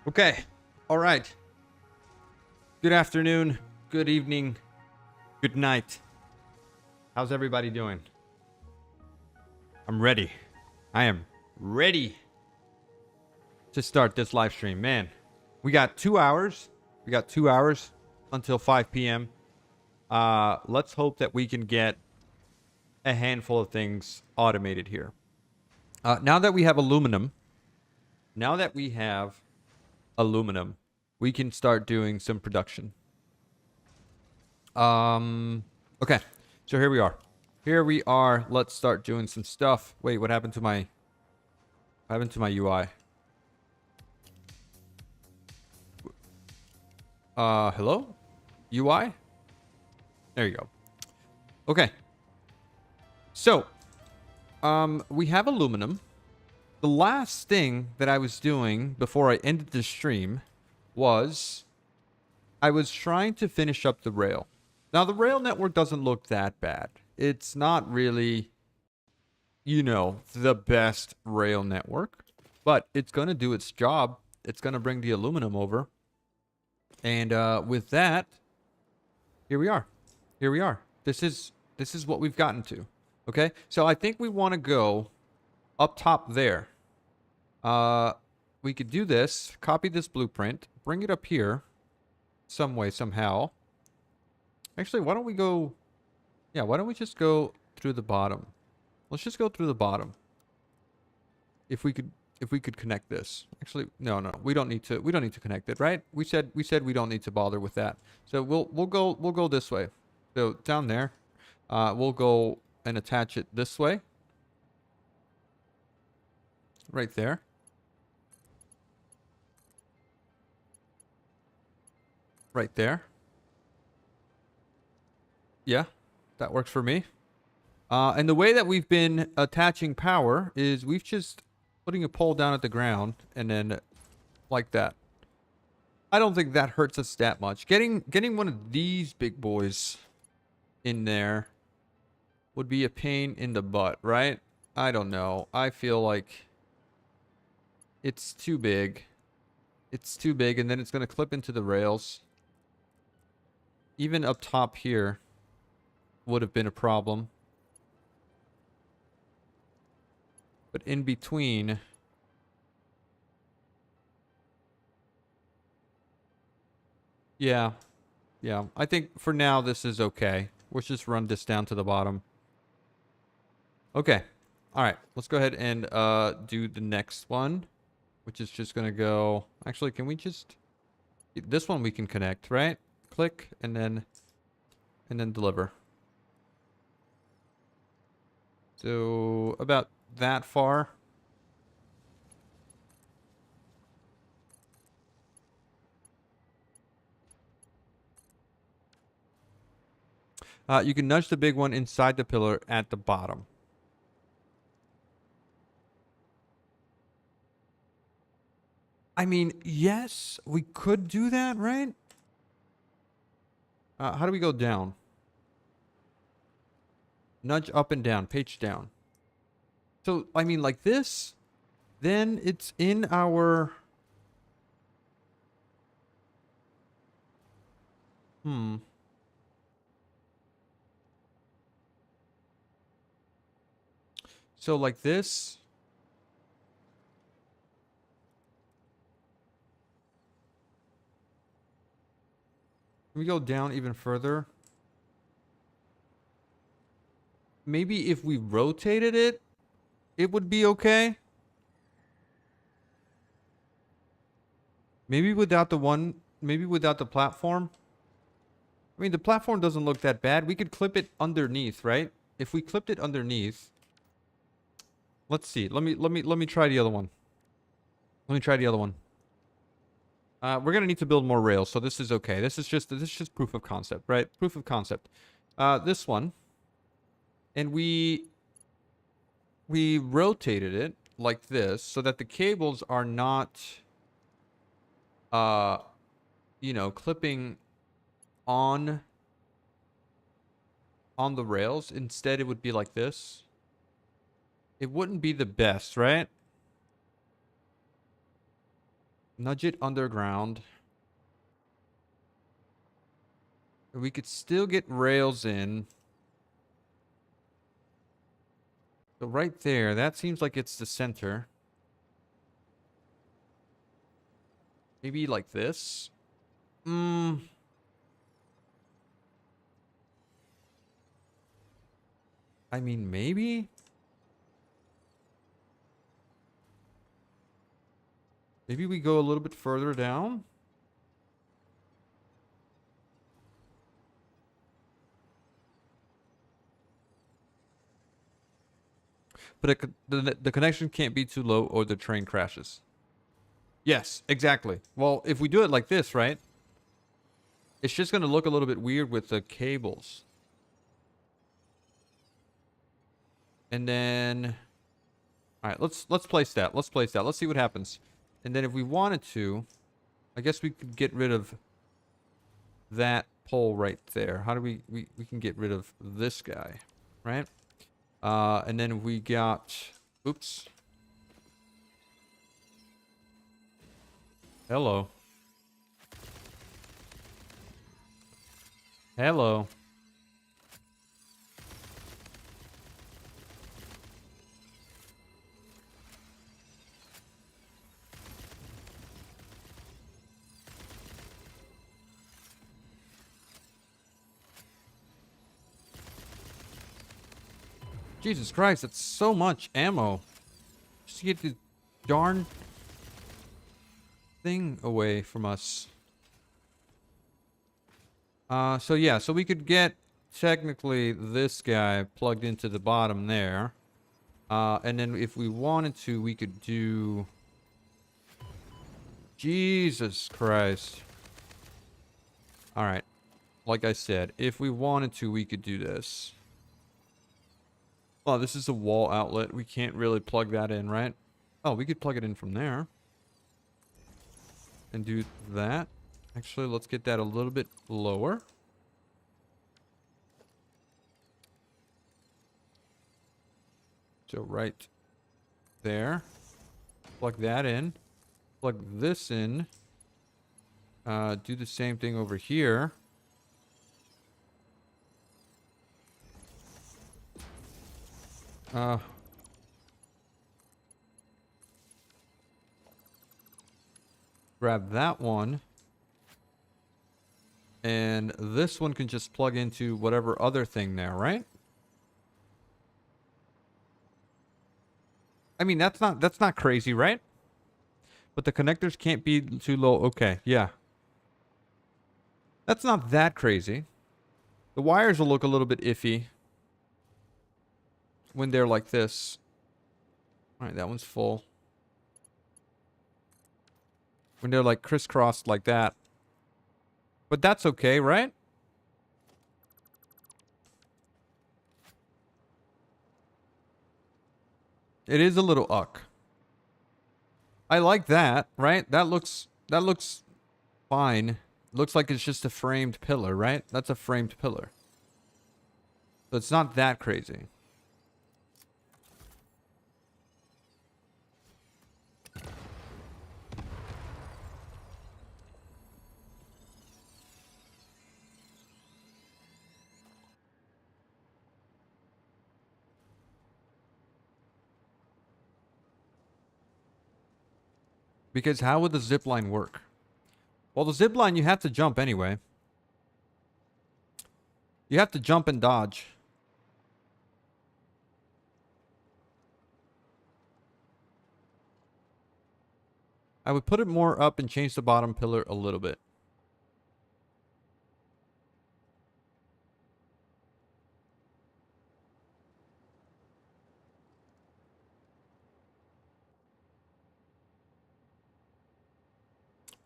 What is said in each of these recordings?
Okay. All right. Good afternoon. Good evening. Good night. How's everybody doing? I'm ready. I am ready to start this live stream. Man, we got 2 hours. We got 2 hours until 5 p.m. Let's hope that we can get a handful of things automated here. Now that we have aluminum, we can start doing some production. Okay. So here we are. Let's start doing some stuff. Wait, what happened to my UI? Hello? UI? There you go. Okay. So, we have aluminum. The last thing that I was doing before I ended the stream was I was trying to finish up the rail. Now, the rail network doesn't look that bad. It's not really, the best rail network, but it's going to do its job. It's going to bring the aluminum over. And with that, here we are. Here we are. This is what we've gotten to. Okay? So I think we want to go up top there. We could do this, copy this blueprint, bring it up here some way, somehow. Actually, why don't we go... Yeah, why don't we just go through the bottom? Let's just go through the bottom. If we could connect this. Actually, no, we don't need to connect it, right? We said we don't need to bother with that. So we'll go this way. So down there, we'll go and attach it this way. Right there. Right there. Yeah, that works for me. And the way that we've been attaching power is we've just putting a pole down at the ground and then like that. I don't think that hurts us that much. Getting one of these big boys in there would be a pain in the butt, right? I don't know. I feel like it's too big. It's too big, and then it's going to clip into the rails. Even up top here would have been a problem. But in between... Yeah. Yeah. I think for now this is okay. Let's just run this down to the bottom. Okay. Alright. Let's go ahead and do the next one. Which is just going to go... Actually, can we just... This one we can connect, right? Click and then deliver. So about that far. You can nudge the big one inside the pillar at the bottom. I mean, yes, we could do that, right? How do we go down? Nudge up and down, page down. So, I mean, like this, then it's in our... So, like this... Can we go down even further? Maybe if we rotated it, it would be okay. Maybe without the platform. I mean, the platform doesn't look that bad. We could clip it underneath, right? If we clipped it underneath. Let's see. Let me try the other one. Let me try the other one. We're gonna need to build more rails, so this is okay. This is just proof of concept, right? Proof of concept. This one, and we rotated it like this so that the cables are not, clipping on the rails. Instead, it would be like this. It wouldn't be the best, right? Nudge it underground. We could still get rails in. So right there, that seems like it's the center. Maybe like this. I mean, maybe? Maybe we go a little bit further down? But the connection can't be too low or the train crashes. Yes, exactly. Well, if we do it like this, right? It's just going to look a little bit weird with the cables. And then... Alright, let's place that. Let's place that. Let's see what happens. And then if we wanted to, I guess we could get rid of that pole right there. How do we can get rid of this guy, right? And then we got... Oops. Hello. Hello. Jesus Christ, that's so much ammo. Just to get the darn thing away from us. So yeah, so we could get technically this guy plugged into the bottom there. And then if we wanted to, we could do... Jesus Christ. Alright. Like I said, if we wanted to, we could do this. Oh, this is a wall outlet. We can't really plug that in, right? Oh, we could plug it in from there. And do that. Actually, let's get that a little bit lower. So right there. Plug that in. Plug this in. Do the same thing over here. Grab that one. And this one can just plug into whatever other thing there, right? I mean, that's not crazy, right? But the connectors can't be too low. Okay, yeah. That's not that crazy. The wires will look a little bit iffy when they're like this. All right, that one's full. When they're like crisscrossed like that. But that's okay, right? It is a little uck. I like that, right? That looks fine. Looks like it's just a framed pillar, right? That's a framed pillar. So it's not that crazy. Because how would the zip line work? Well, the zip line, you have to jump anyway. You have to jump and dodge. I would put it more up and change the bottom pillar a little bit.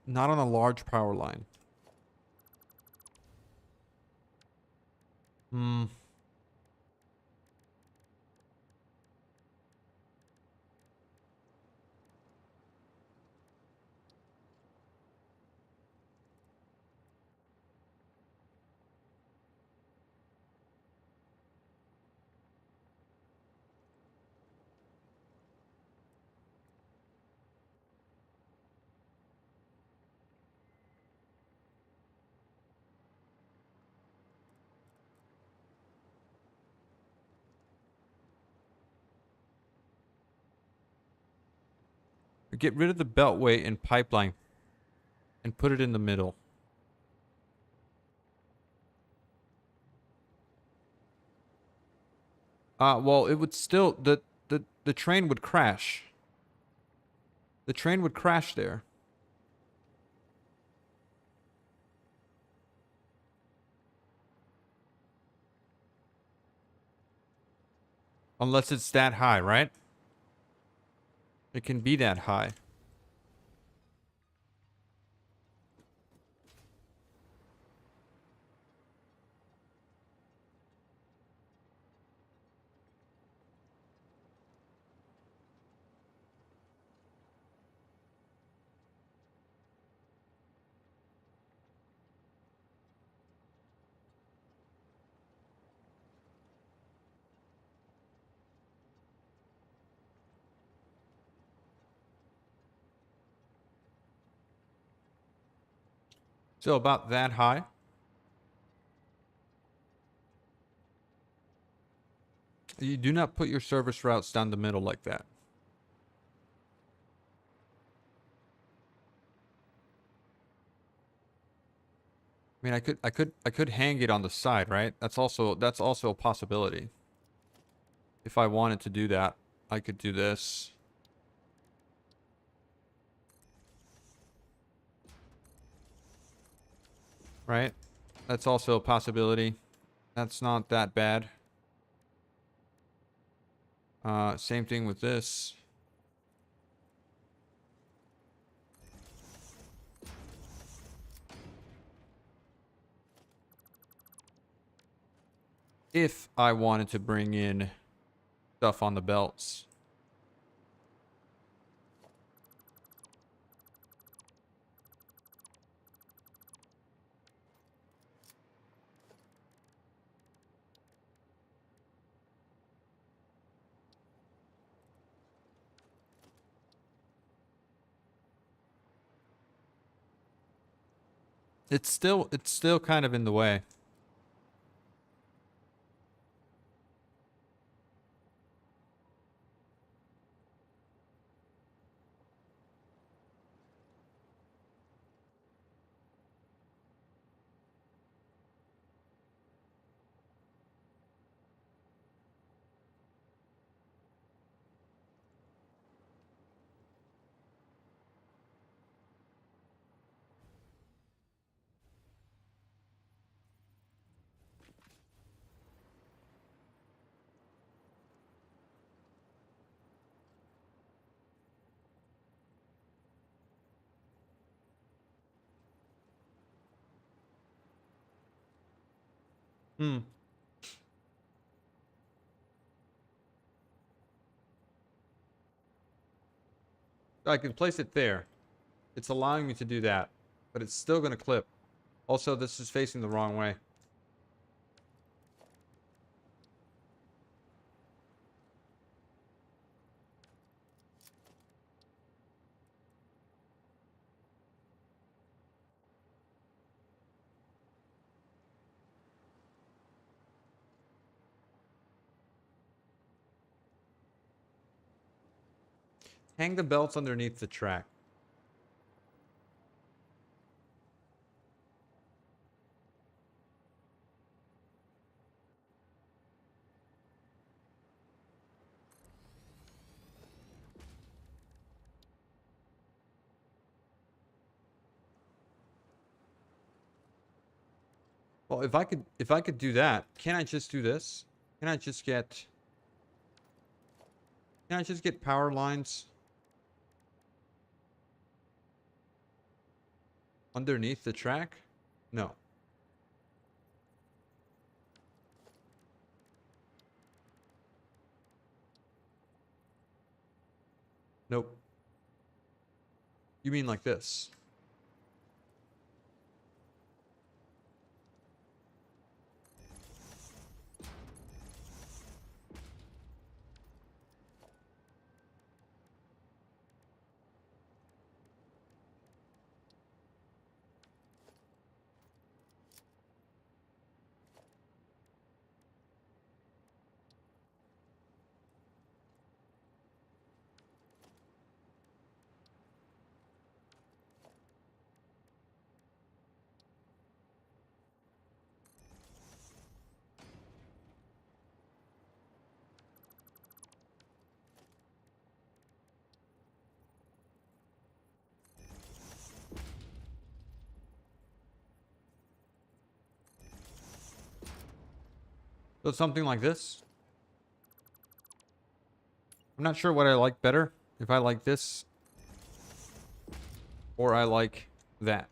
Not on a large power line. Hmm. get rid of the beltway and pipeline and put it in the middle. Well, it would still the train would crash. The train would crash there. Unless it's that high, right? It can be that high. So about that high. You do not put your service routes down the middle like that. I mean, I could hang it on the side, right? That's also a possibility. If I wanted to do that, I could do this. Right? That's also a possibility. That's not that bad. Same thing with this. If I wanted to bring in stuff on the belts. It's still kind of in the way. Hmm. I can place it there. It's allowing me to do that, but it's still going to clip. Also, this is facing the wrong way. Hang the belts underneath the track. Well, if I could do that, can I just do this? Can I just get power lines underneath the track? No. Nope. You mean like this? So something like this. I'm not sure what I like better. If I like this or I like that.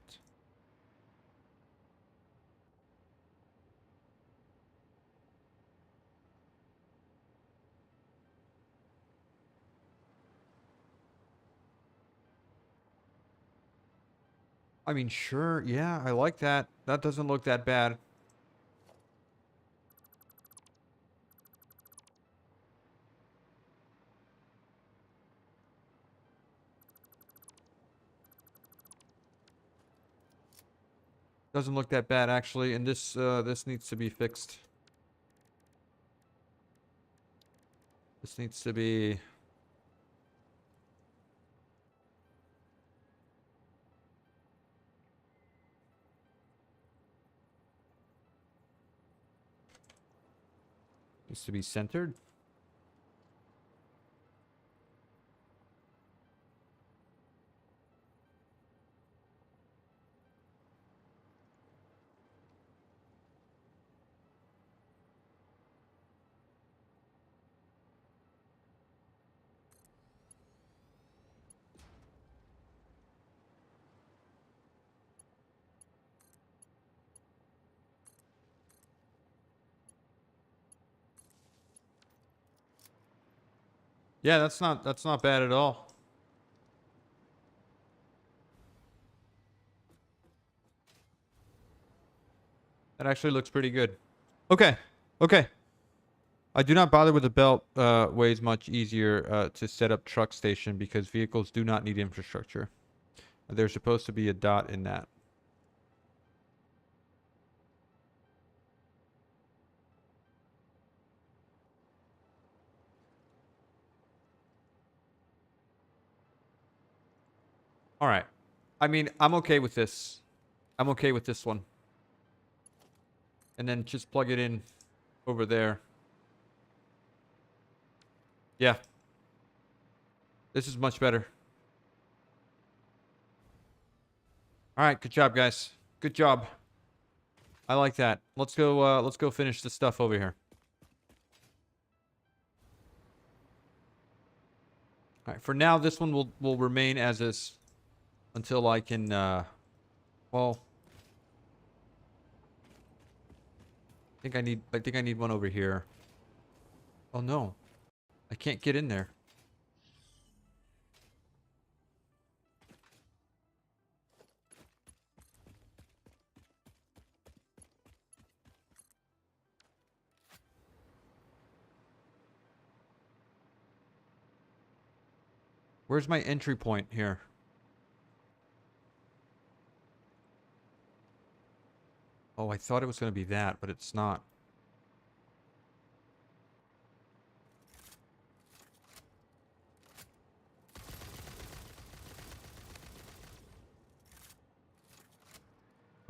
I mean, sure. Yeah, I like that. That doesn't look that bad. Doesn't look that bad, actually. And this needs to be fixed. This needs to be... Needs to be centered. Yeah, that's not bad at all. That actually looks pretty good. Okay. Okay. I do not bother with the belt ways much easier to set up truck station because vehicles do not need infrastructure. There's supposed to be a dot in that. All right. I mean, I'm okay with this. I'm okay with this one. And then just plug it in over there. Yeah. This is much better. All right, good job, guys. Good job. I like that. Let's go finish the stuff over here. All right, for now this one will remain as is until I can well, I think I need one over here. Oh no. I can't get in there. Where's my entry point here? Oh, I thought it was going to be that, but it's not.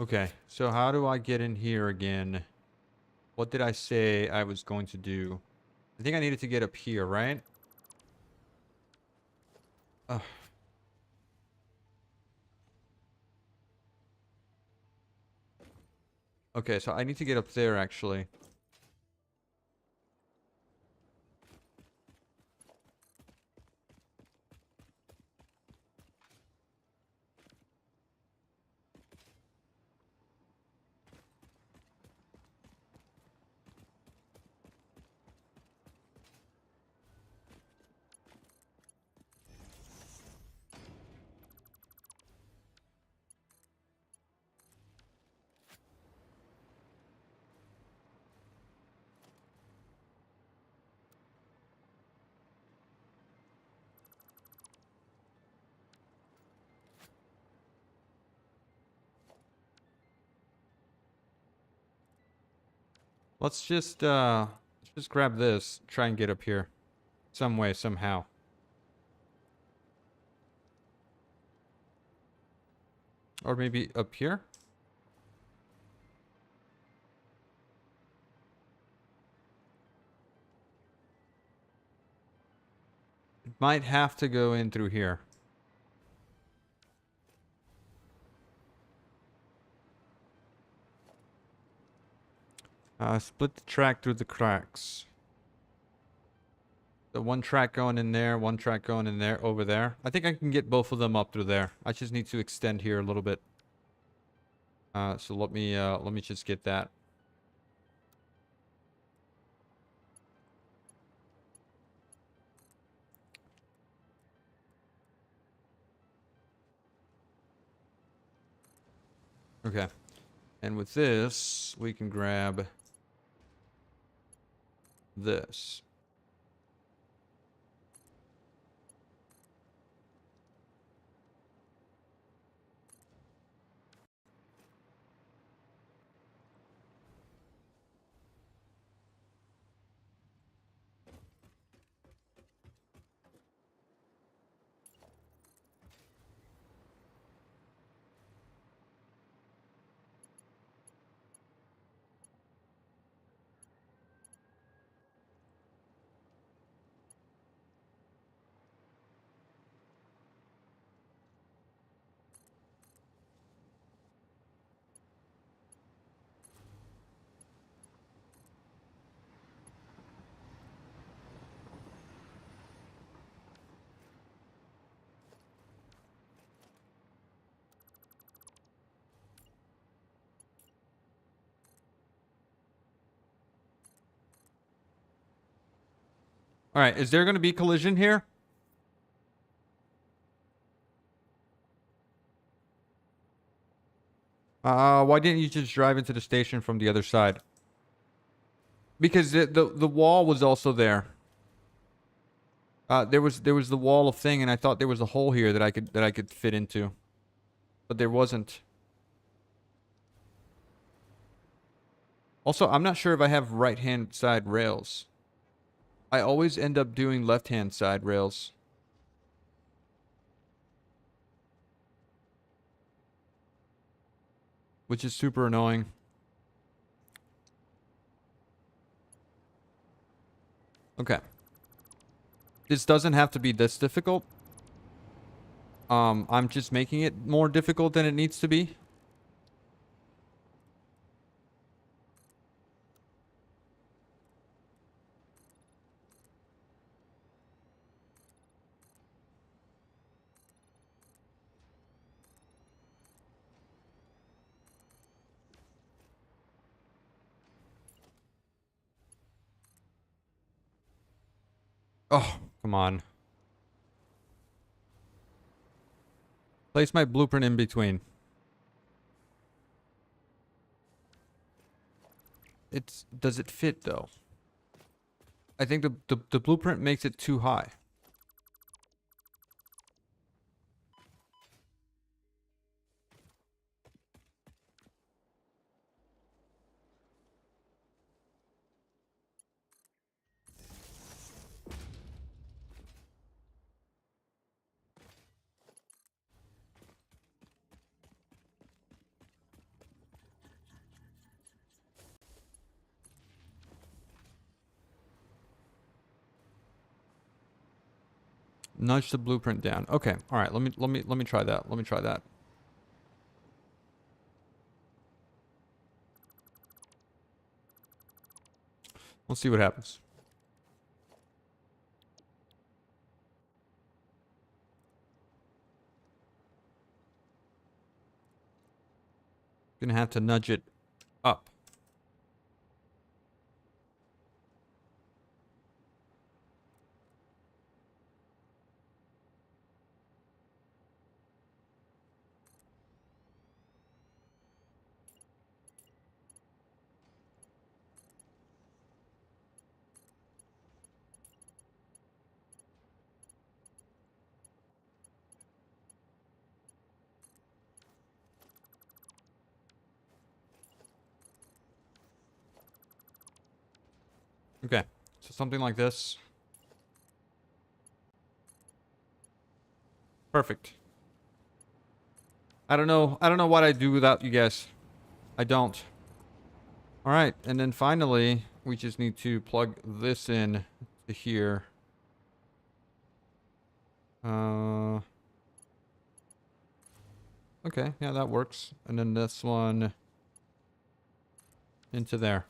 Okay, so how do I get in here again? What did I say I was going to do? I think I needed to get up here, right? Ugh. Okay, so I need to get up there, actually. Let's just grab this, try and get up here. Some way, somehow. Or maybe up here? It might have to go in through here. Split the track through the cracks. The one track going in there, one track going in there, over there. I think I can get both of them up through there. I just need to extend here a little bit. So let me just get that. Okay. And with this, we can grab this. All right, is there going to be collision here? Why didn't you just drive into the station from the other side? Because the wall was also there. There was the wall of thing, and I thought there was a hole here that I could fit into, but there wasn't. Also, I'm not sure if I have right-hand side rails. I always end up doing left-hand side rails. Which is super annoying. Okay. This doesn't have to be this difficult. I'm just making it more difficult than it needs to be. Oh, come on. Place my blueprint in between. Does it fit though? I think the blueprint makes it too high. Nudge the blueprint down. Okay. All right. Let me try that. Let me try that. Let's see what happens. Gonna have to nudge it up. Okay. So something like this. Perfect. I don't know what I'd do without you guys. I don't. All right. And then finally, we just need to plug this in to here. Okay. Yeah, that works. And then this one into there.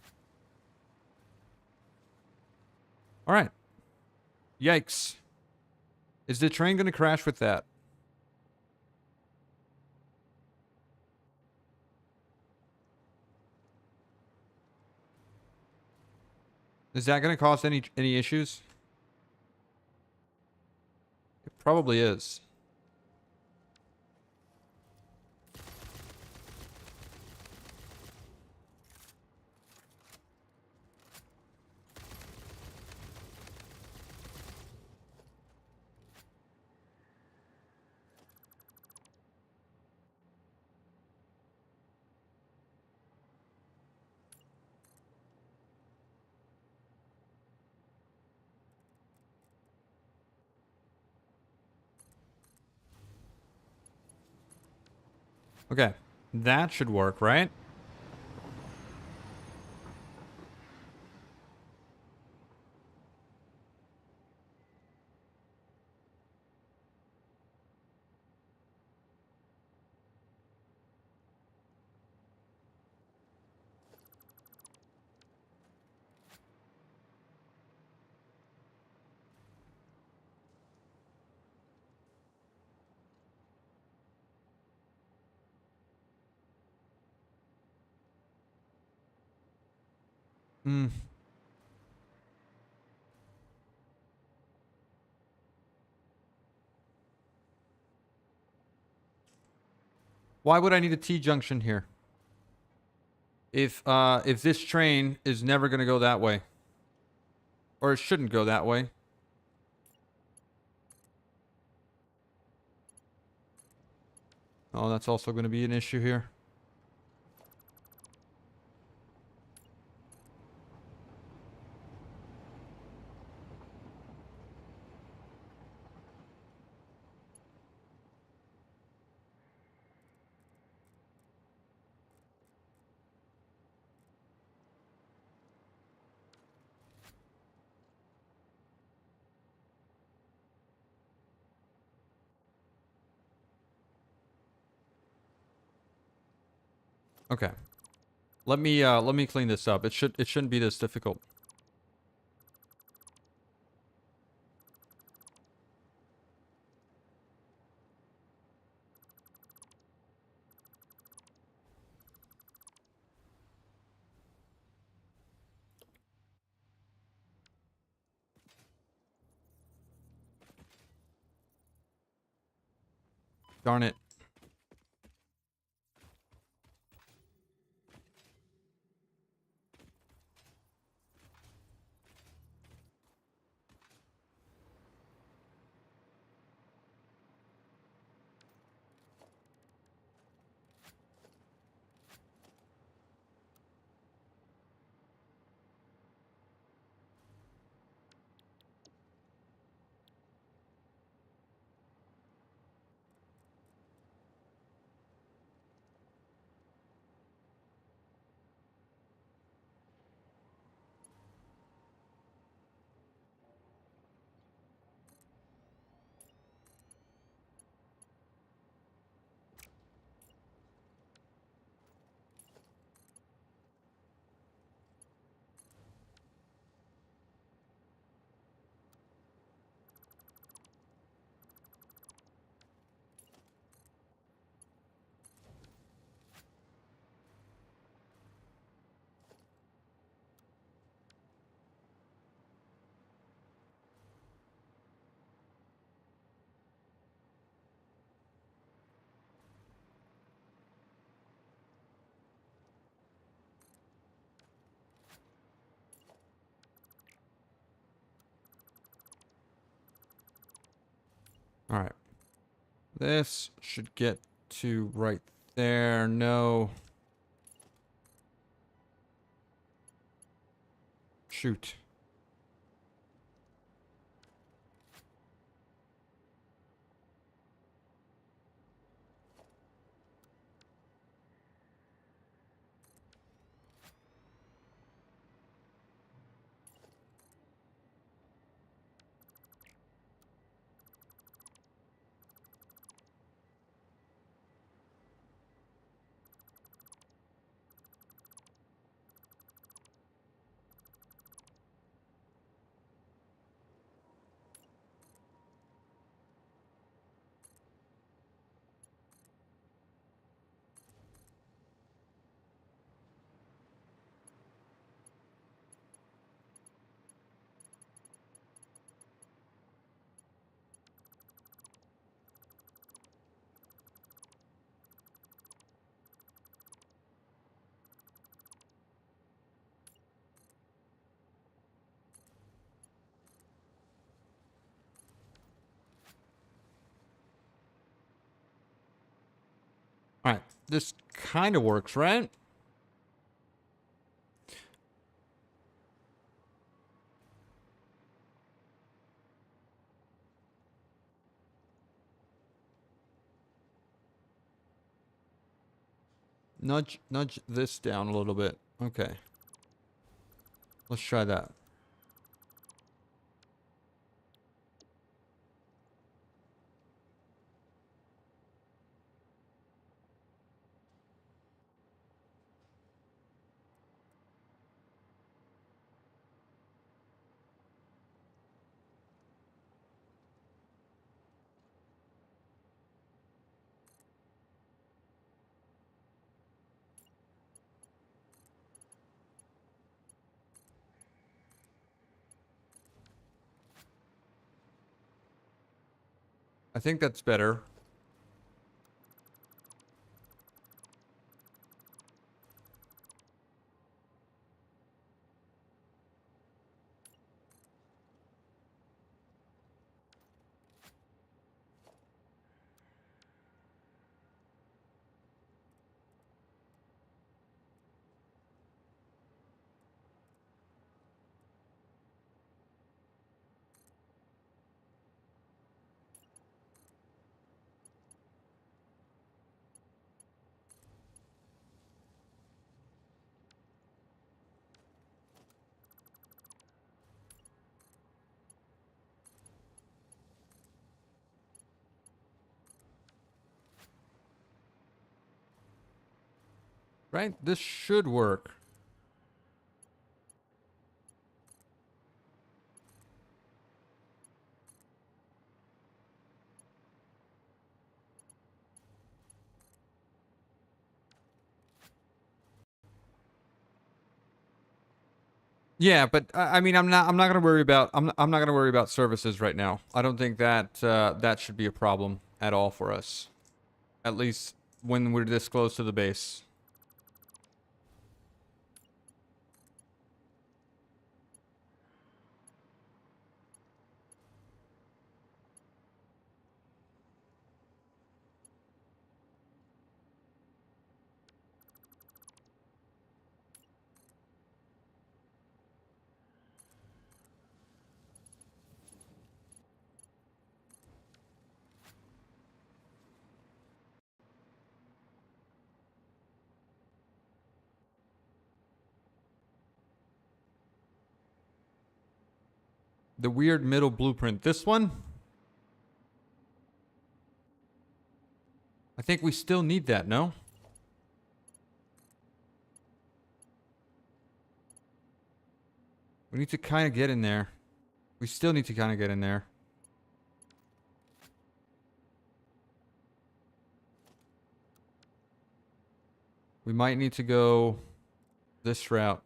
All right. Yikes. Is the train going to crash with that? Is that going to cause any issues? It probably is. Okay. That should work, right? Hmm. Why would I need a T-junction here? If this train is never going to go that way. Or it shouldn't go that way. Oh, that's also going to be an issue here. Okay. Let me clean this up. It shouldn't be this difficult. Darn it. All right. This should get to right there. No. Shoot. This kind of works, right? Nudge this down a little bit. Okay. Let's try that. I think that's better. Right? This should work. Yeah, but I mean, I'm not gonna worry about. I'm not gonna worry about services right now. I don't think that that should be a problem at all for us. At least when we're this close to the base. The weird middle blueprint. This one? I think we still need that, no? We need to kind of get in there. We still need to kind of get in there. We might need to go this route.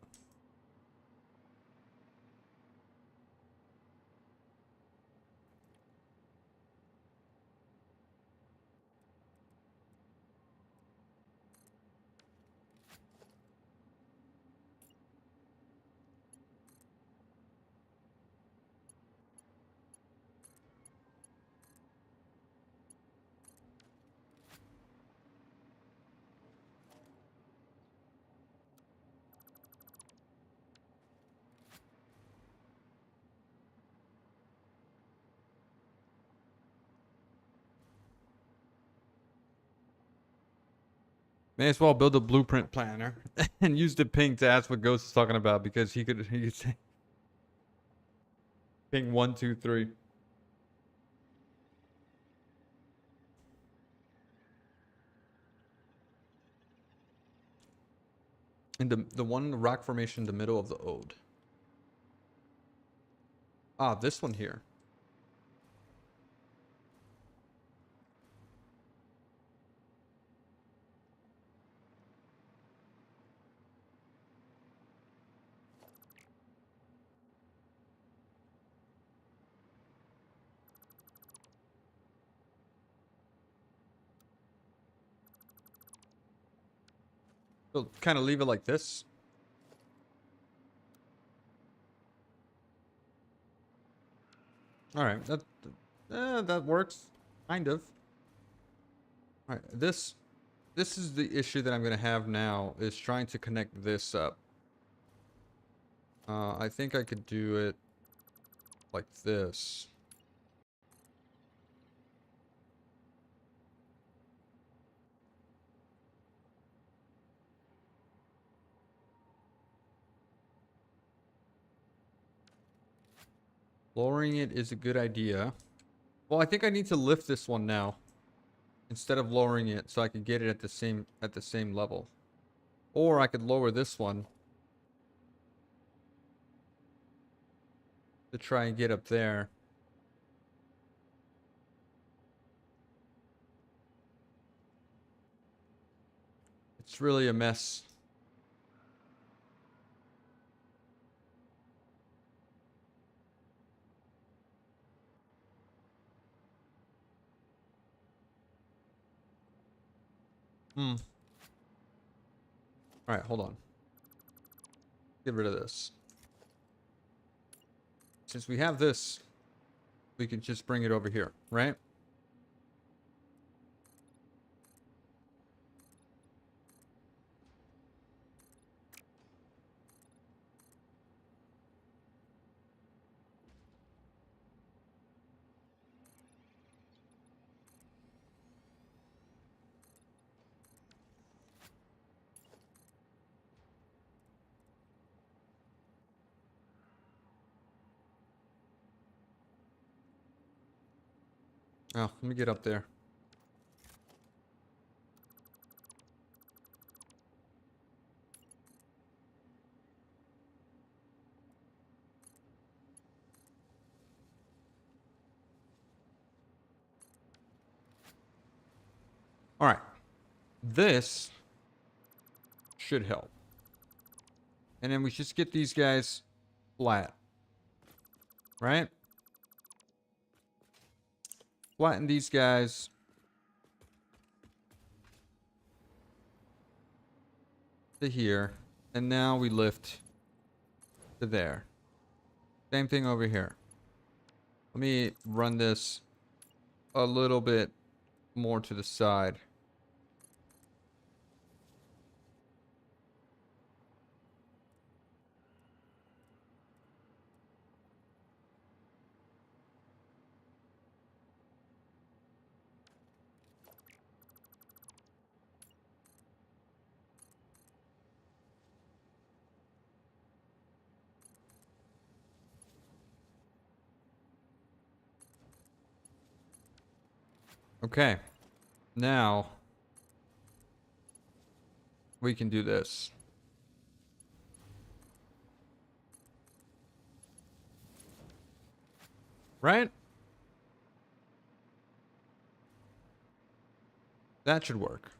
May as well build a blueprint planner and use the ping to ask what Ghost is talking about because he could say ping 1, 2, 3. And the one in the rock formation in the middle of the ode. Ah, this one here. So kind of leave it like this. All right, that works, kind of. All right, this This is the issue that I'm going to have now, is trying to connect this up. I think I could do it like this. Lowering it is a good idea. Well, I think I need to lift this one now instead of lowering it so I can get it at the same level. Or I could lower this one to try and get up there. It's really a mess. Hmm. All right, hold on. Get rid of this. Since we have this, we can just bring it over here, right? Oh, let me get up there. All right. This should help. And then we just get these guys flat. Right? Flatten these guys. To here. And now we lift to there. Same thing over here. Let me run this a little bit more to the side. Okay. Now we can do this. Right? That should work.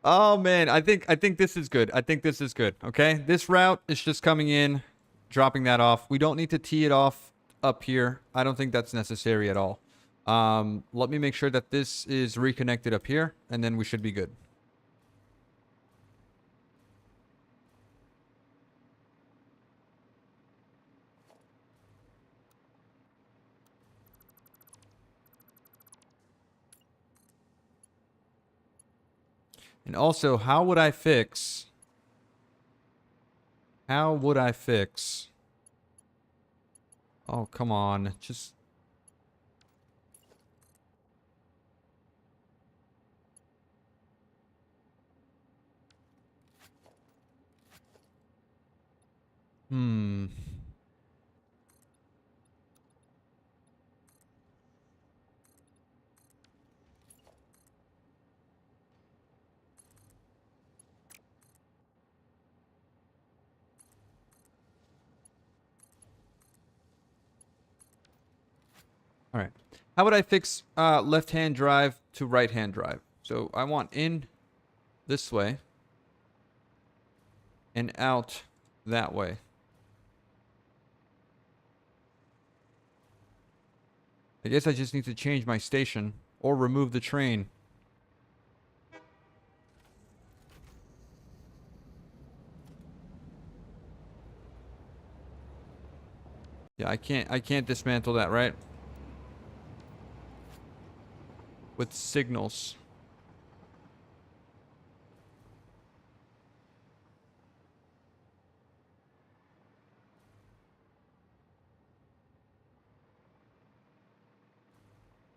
Oh man, I think this is good. I think this is good. Okay? This route is just coming in, dropping that off. We don't need to tee it off up here. I don't think that's necessary at all. Let me make sure that this is reconnected up here, and then we should be good. And also, how would I fix... How would I fix... Oh, come on. Just... Hmm. All right. How would I fix left-hand drive to right-hand drive? So I want in this way and out that way. I guess I just need to change my station or remove the train. Yeah, I can't dismantle that, right? With signals.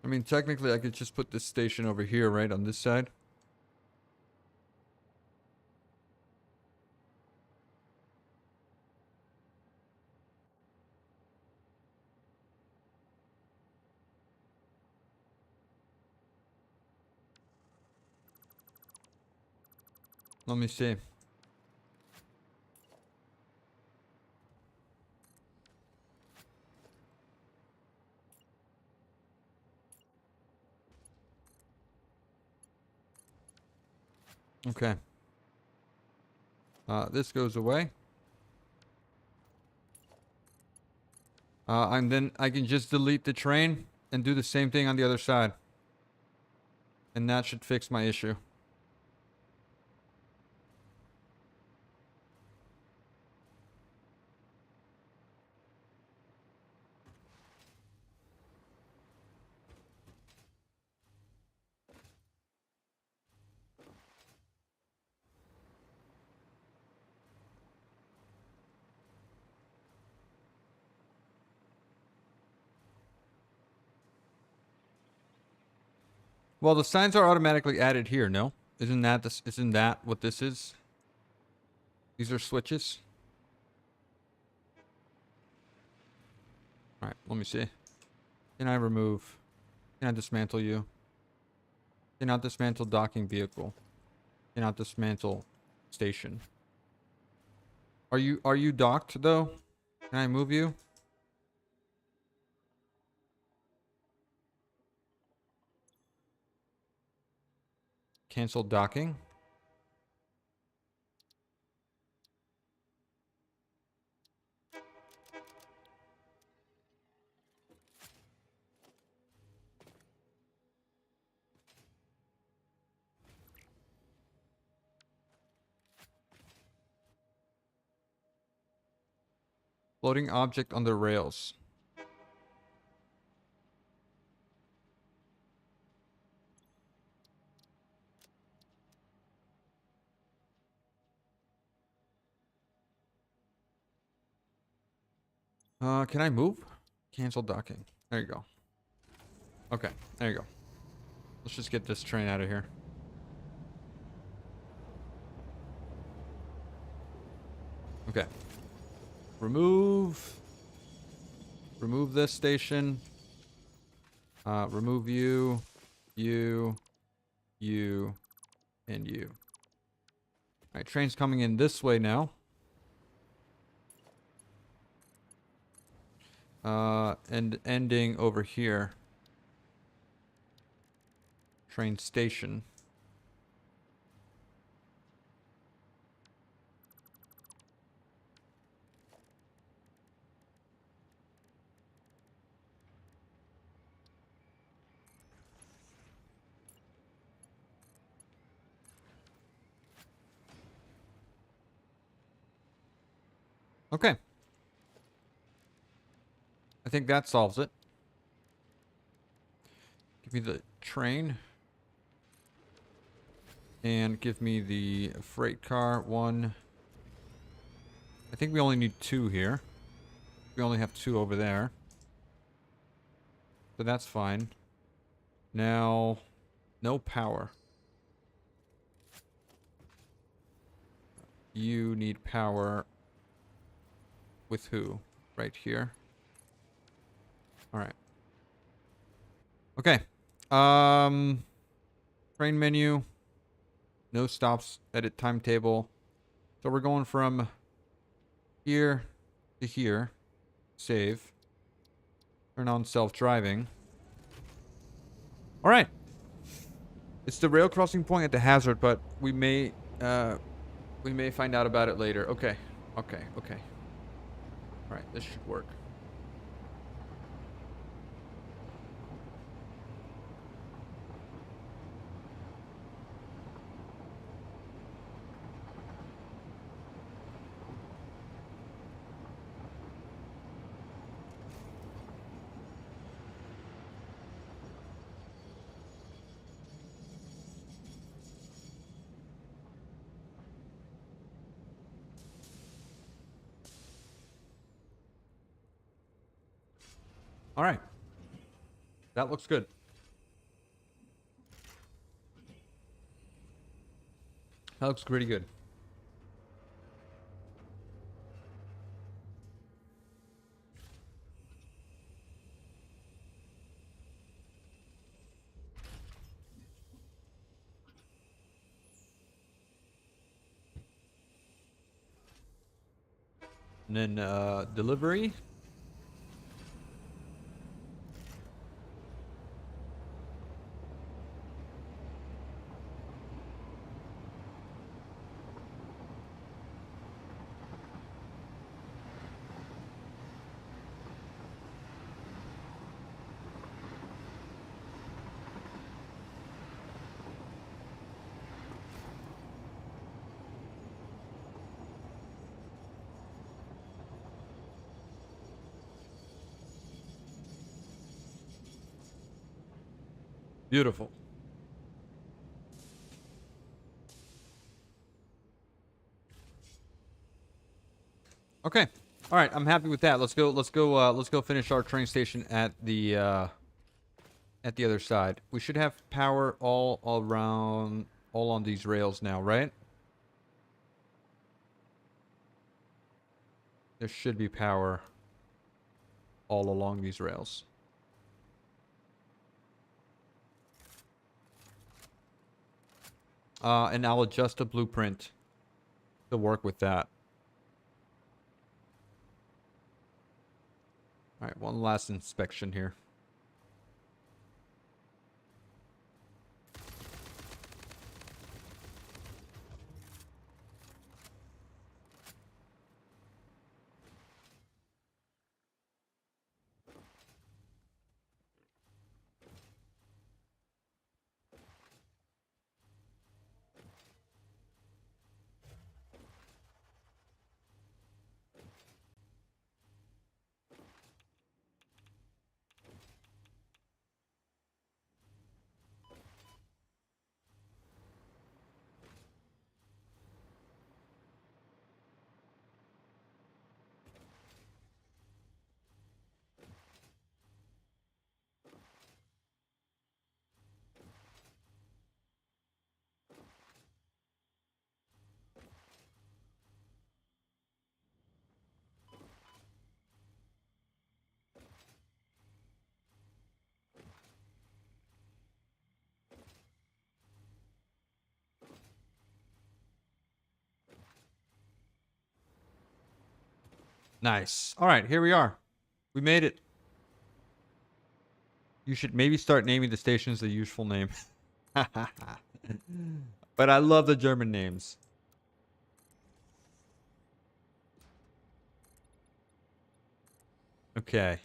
I mean, technically, I could just put this station over here, right, on this side. Let me see. Okay. This goes away. And then I can just delete the train and do the same thing on the other side. And that should fix my issue. Well, the signs are automatically added here, no? Isn't that what this is? These are switches. All right, let me see. Can I remove? Can I dismantle you? Cannot dismantle docking vehicle. Cannot dismantle station. Are you docked though? Can I move you? Cancel docking. Floating object on the rails. Can I move? Cancel docking. There you go. Okay, there you go. Let's just get this train out of here. Okay. Remove this station. Remove you, you, and you. Alright, train's coming in this way now. And ending over here. Train station. Okay. I think that solves it. Give me the train. And give me the freight car. One. I think we only need 2 here. We only have 2 over there. So that's fine. Now, no power. You need power with who? Right here. All right. Okay. Train menu. No stops. Edit timetable. So we're going from here to here. Save. Turn on self-driving. All right. It's the rail crossing point at the hazard, but we may find out about it later. Okay. Okay. Okay. All right. This should work. All right. That looks good. That looks pretty good. And then delivery. Beautiful. Okay. All right. I'm happy with that. Let's go. Let's go. Let's go finish our train station at the other side. We should have power all around, all on these rails now, right? There should be power all along these rails. And I'll adjust the blueprint to work with that. All right, one last inspection here. Nice. All right, here we are. We made it. You should maybe start naming the stations the useful name. But I love the German names. Okay.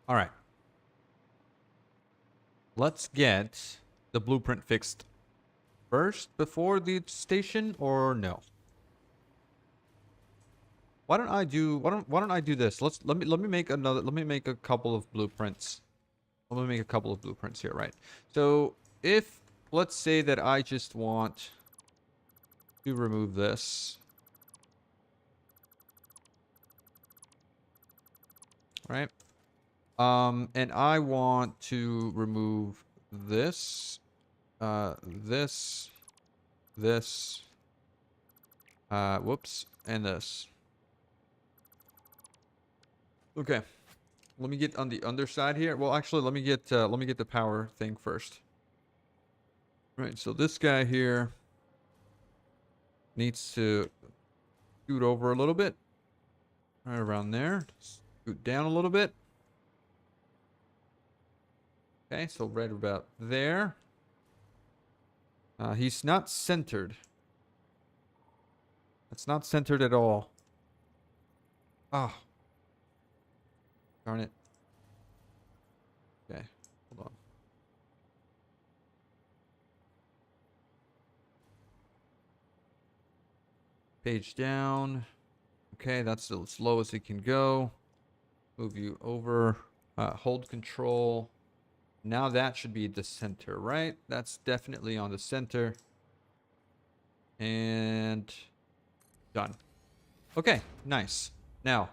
All right. Let's get the blueprint fixed first before the station, or no? Why don't I do this? Let me make another, let me make a couple of blueprints. Let me make a couple of blueprints here, right? So if, let's say that I just want to remove this, right? And I want to remove this, this, whoops, and this. Okay. Let me get on the underside here. Well, actually, let me get the power thing first. Right, so this guy here needs to scoot over a little bit. Right around there. Scoot down a little bit. Okay, so right about there. He's not centered. It's not centered at all. Ah. Darn it. Okay, hold on. Page down. Okay, that's as low as it can go. Move you over. Hold control. Now that should be the center, right? That's definitely on the center. And done. Okay, nice. Now,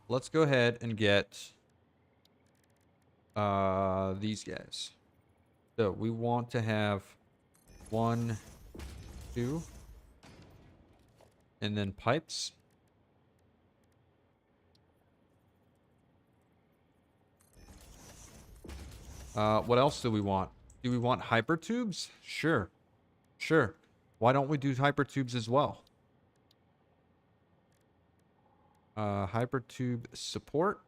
let's go ahead and get these guys. So we want to have 1, 2, and then pipes. What else do we want? Do we want hypertubes? Sure. Sure. Why don't we do hypertubes as well? Hypertube support.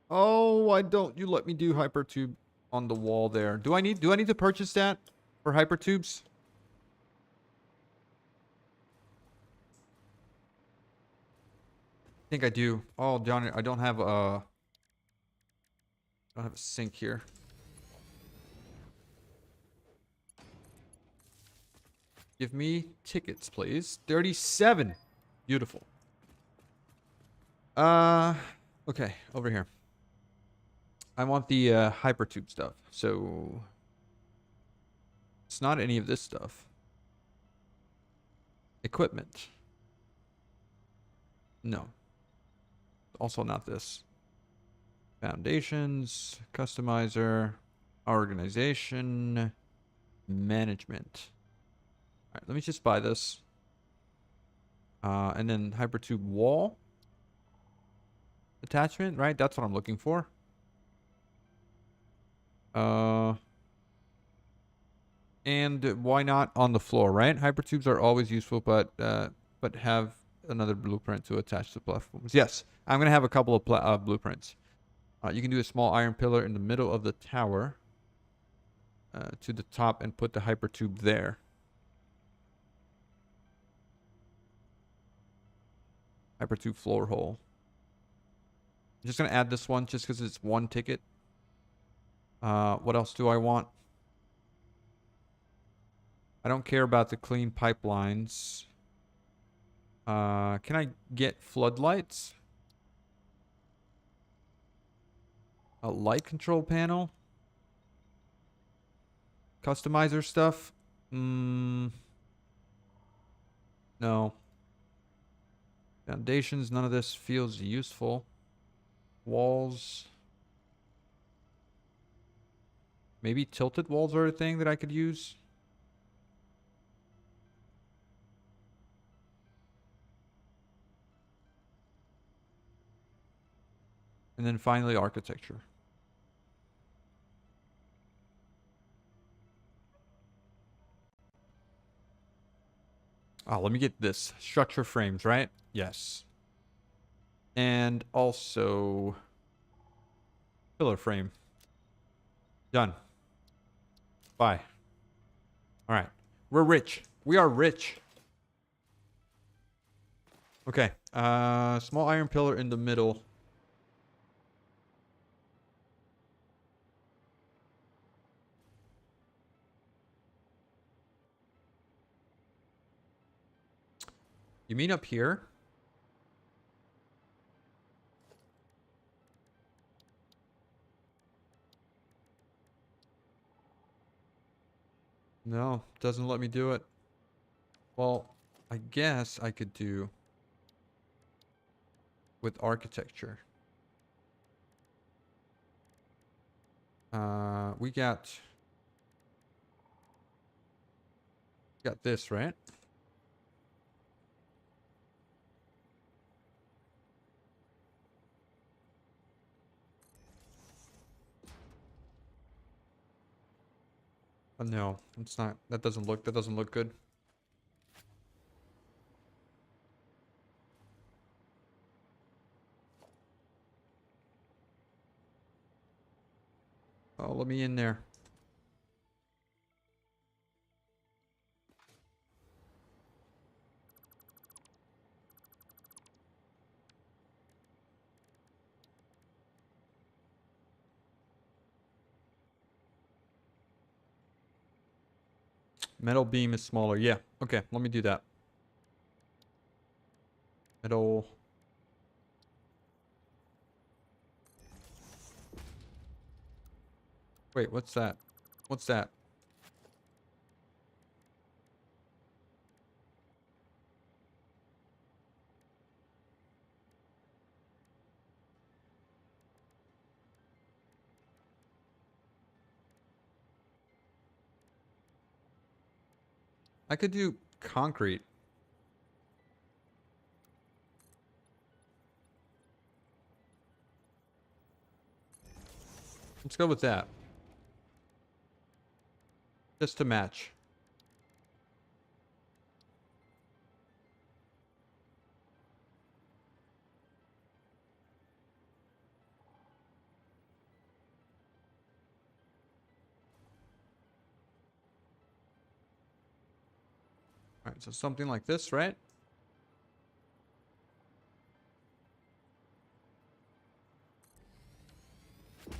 Oh, why don't you let me do hypertube on the wall there? Do I need to purchase that for hypertubes? I think I do. Oh, John, I don't have a sink here. Give me tickets, please. 37. Beautiful. Okay, over here. I want the hypertube stuff. So it's not any of this stuff. Equipment. No. Also not this. Foundations, customizer, organization, management. All right, let me just buy this. And then hypertube wall attachment, right? That's what I'm looking for. And why not on the floor, right? Hypertubes are always useful, but have another blueprint to attach to platforms. Yes, I'm gonna have a couple of blueprints. You can do a small iron pillar in the middle of the tower to the top and put the hypertube there. Hypertube floor hole. I'm just gonna add this one just because it's one ticket. What else do I want? I don't care about the clean pipelines. Can I get floodlights? A light control panel? Customizer stuff? No. Foundations, none of this feels useful. Walls. Maybe tilted walls are a thing that I could use. And then finally, architecture. Oh, let me get this. Structure frames, right? Yes. And also pillar frame. Done. Bye. All right. We're rich. We are rich. Okay. Small iron pillar in the middle. You mean up here? No, doesn't let me do it. Well, I guess I could do with architecture. We got this, right? No, it's not. That doesn't look good. Oh, let me in there. Metal beam is smaller. Yeah. Okay, let me do that. Middle. Wait, what's that? What's that? I could do concrete. Let's go with that. Just to match. All right, so something like this, right?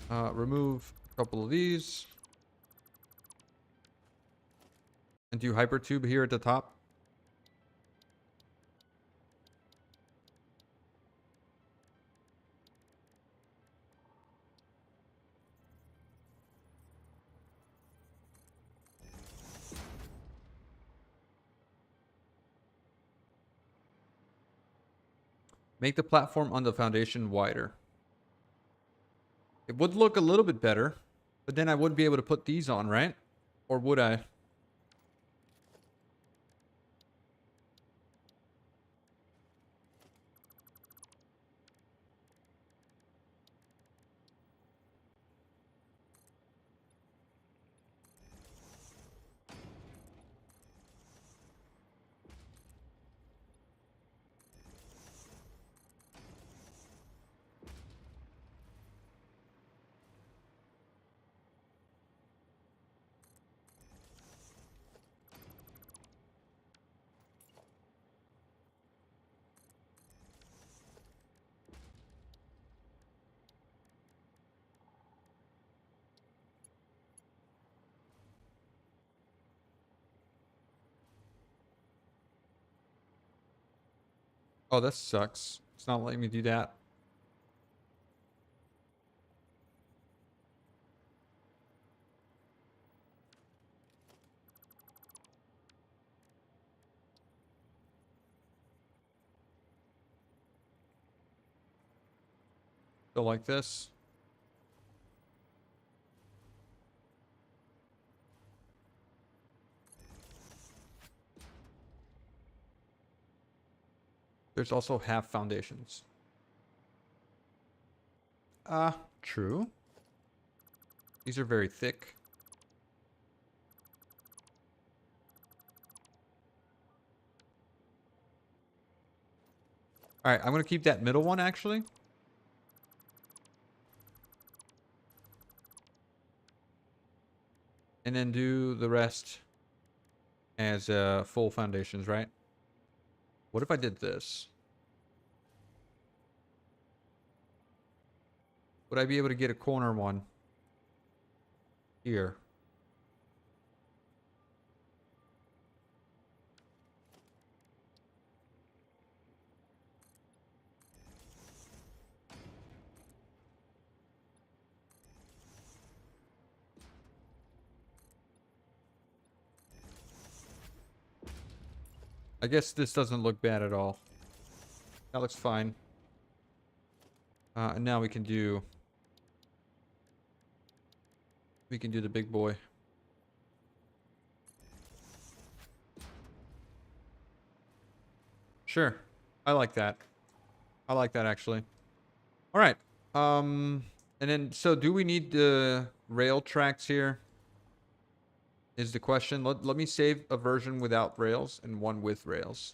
Remove a couple of these. And do hypertube here at the top. Make the platform on the foundation wider. It would look a little bit better, but then I wouldn't be able to put these on, right? Or would I? Oh, that sucks. It's not letting me do that. Go like this. There's also half foundations. True. These are very thick. All right, I'm going to keep that middle one, actually. And then do the rest as full foundations, right? What if I did this? Would I be able to get a corner one here? I guess this doesn't look bad at all. That looks fine. And now we can do the big boy. Sure. I like that. I like that actually. All right. And then so do we need the rail tracks here? Is the question. Let me save a version without rails and one with rails.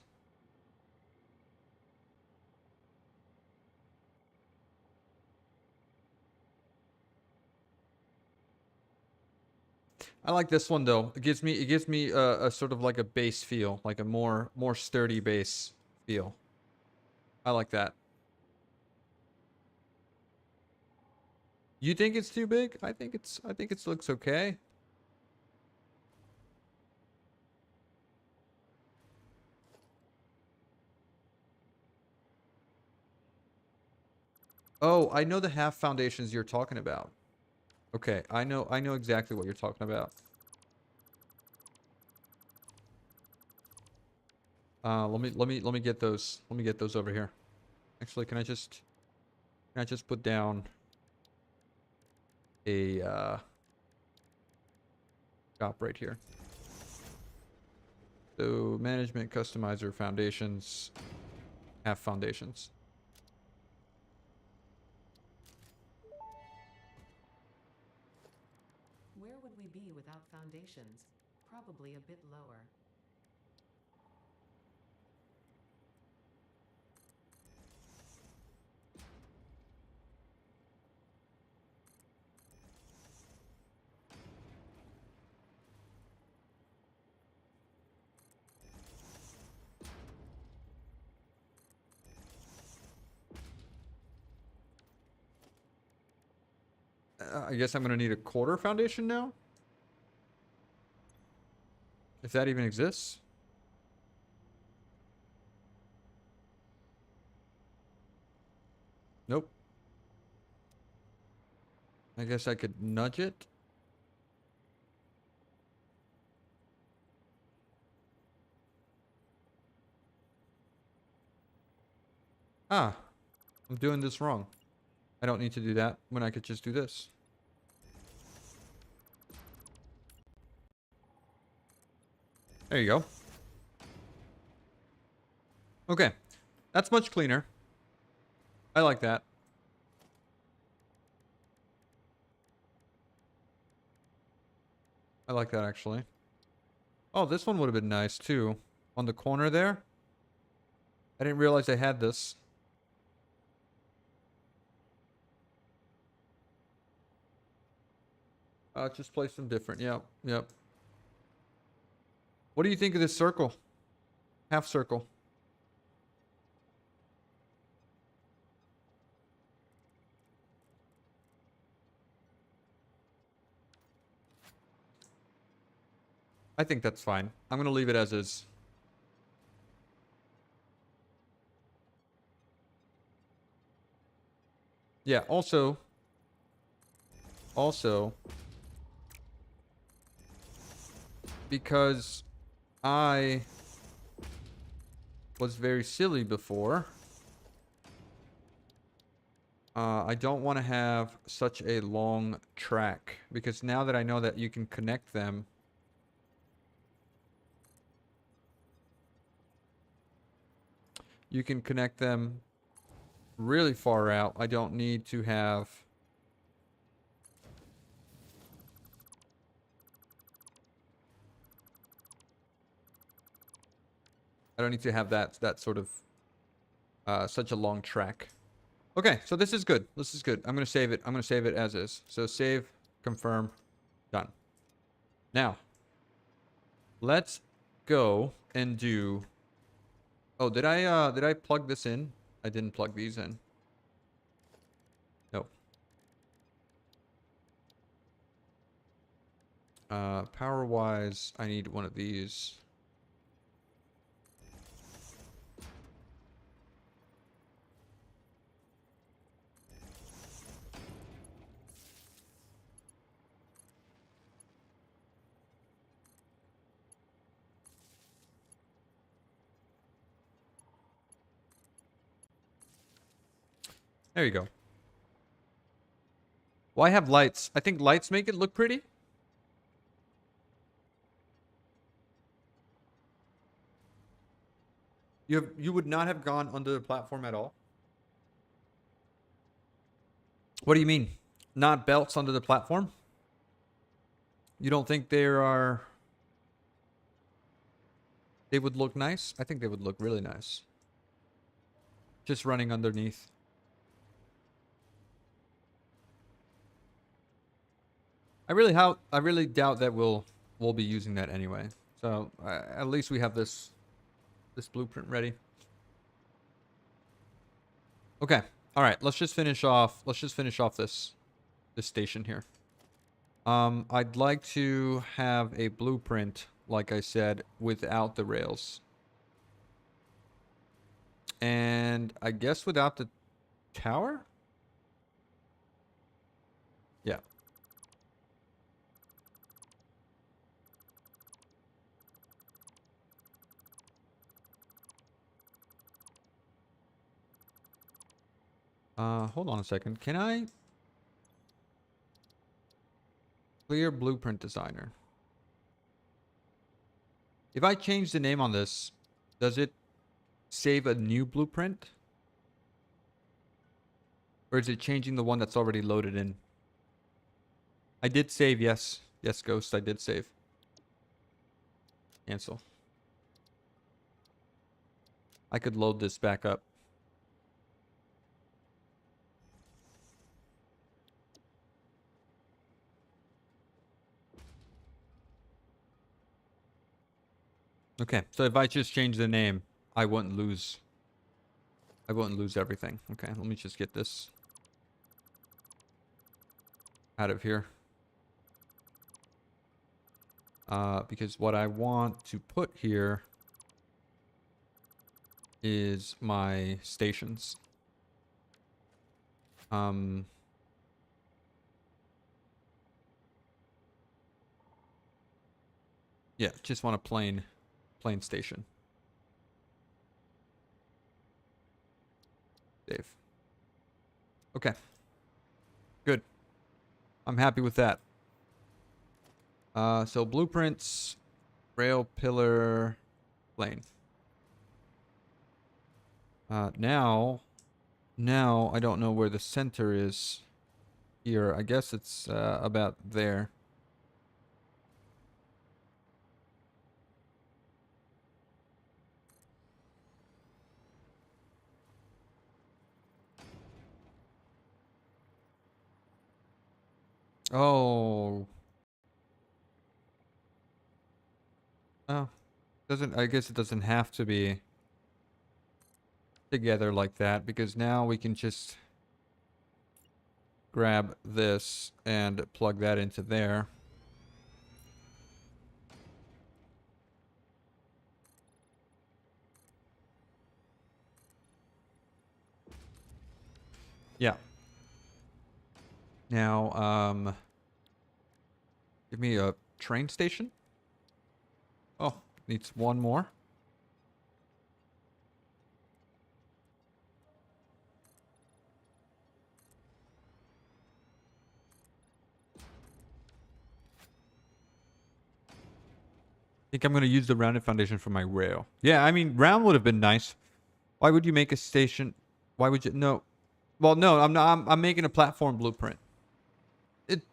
I like this one though. It gives me a sort of like a base feel, like a more sturdy base feel. I like that. You think it's too big? I think it looks okay. Oh, I know the half foundations you're talking about. Okay, I know exactly what you're talking about. Let me get those. Let me get those over here. Actually, can I just put down a shop right here? So management customizer foundations, half foundations. Where would we be without foundations? Probably a bit lower. I guess I'm gonna need a quarter foundation now, if that even exists. Nope. I guess I could nudge it. Ah, I'm doing this wrong. I don't need to do that when I could just do this. There you go. Okay, that's much cleaner. I like that. I like that actually. Oh, this one would have been nice too. On the corner there. I didn't realize I had this. Just place them different. Yep, yep. What do you think of this circle? Half circle. I think that's fine. I'm gonna leave it as is. Yeah, also, because I was very silly before, I don't want to have such a long track, because now that I know that you can connect them, really far out. I don't need to have... I don't need to have that sort of such a long track. Okay, so this is good. This is good. I'm gonna save it. I'm gonna save it as is. So save, confirm, done. Now, let's go and do... Oh, did I plug this in? I didn't plug these in. No. Power wise, I need one of these. There you go. Well, I have lights. I think lights make it look pretty. You would not have gone under the platform at all? What do you mean? Not belts under the platform? You don't think there are... They would look nice? I think they would look really nice. Just running underneath. I really doubt that we'll be using that anyway. So at least we have this blueprint ready. Okay. All right. Let's just finish off this station here. I'd like to have a blueprint, like I said, without the rails. And I guess without the tower? Hold on a second. Can I clear blueprint designer? If I change the name on this, does it save a new blueprint? Or is it changing the one that's already loaded in? I did save, yes. Yes, Ghost, I did save. Cancel. I could load this back up. Okay, so if I just change the name, I wouldn't lose everything. Okay, let me just get this out of here. Because what I want to put here is my stations. Yeah, just want a plain station. Dave. Okay. Good. I'm happy with that. So blueprints, rail, pillar, plane. Now I don't know where the center is here. I guess it's about there. Oh. Oh. I guess it doesn't have to be together like that, because now we can just grab this and plug that into there. Yeah. Now, give me a train station. Oh, needs one more. I think I'm going to use the rounded foundation for my rail. Yeah, I mean, round would have been nice. Why would you make a station? Why would you? No. Well, no, I'm not. I'm making a platform blueprint.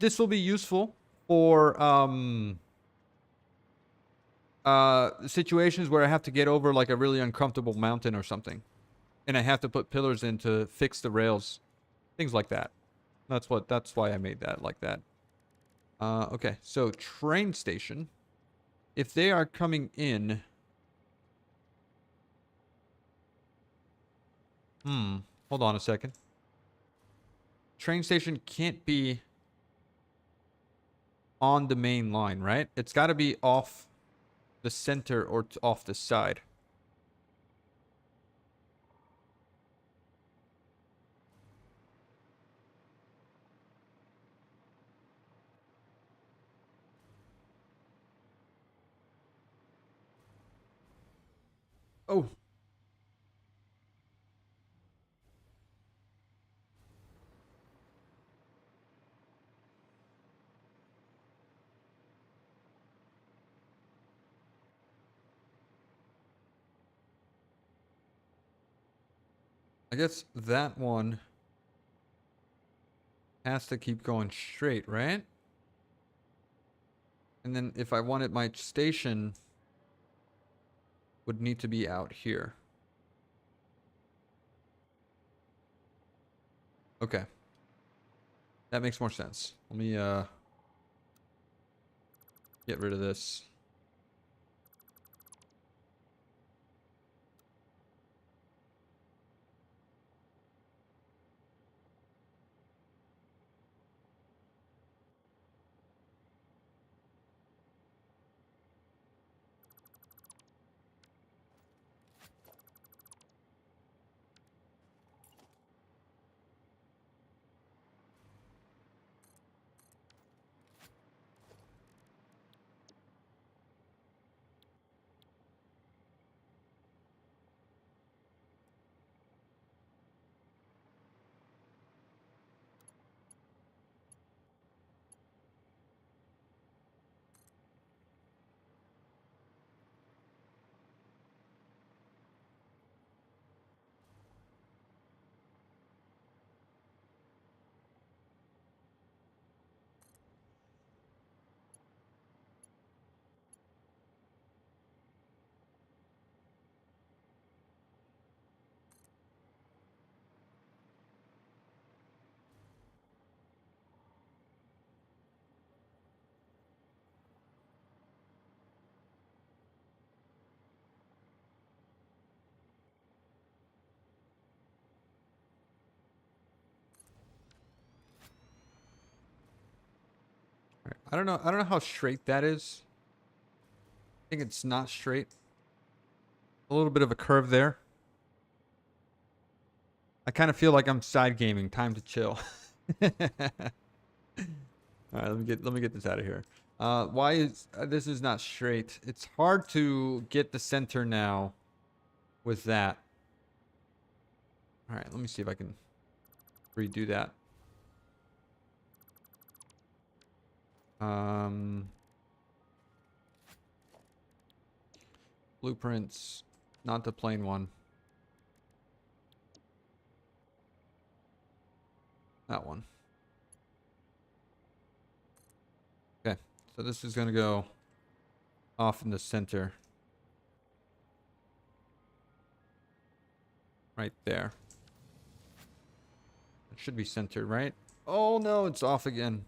This will be useful for situations where I have to get over like a really uncomfortable mountain or something, and I have to put pillars in to fix the rails, things like that. That's why I made that like that. Okay, so train station. If they are coming in, hold on a second. Train station can't be on the main line, right? It's got to be off the center or off the side. Oh. I guess that one has to keep going straight, right? And then if I wanted my station would need to be out here. Okay. That makes more sense. Let me get rid of this. I don't know. I don't know how straight that is. I think it's not straight. A little bit of a curve there. I kind of feel like I'm side gaming. Time to chill. All right, let me get this out of here. Why is this is not straight? It's hard to get the center now with that. All right, let me see if I can redo that. Blueprints, not the plain one. That one. Okay, so this is gonna go off in the center. Right there. It should be centered, right? Oh no, it's off again.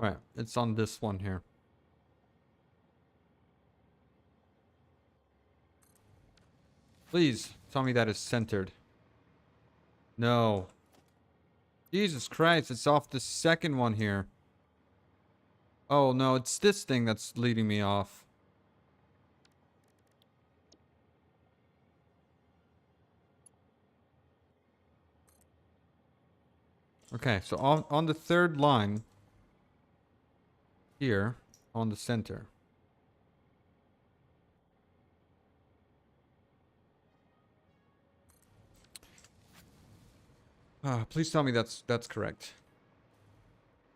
All right, it's on this one here. Please tell me that is centered. No. Jesus Christ, it's off the second one here. Oh no, it's this thing that's leading me off. Okay, so on the third line here on the center. Please tell me that's correct.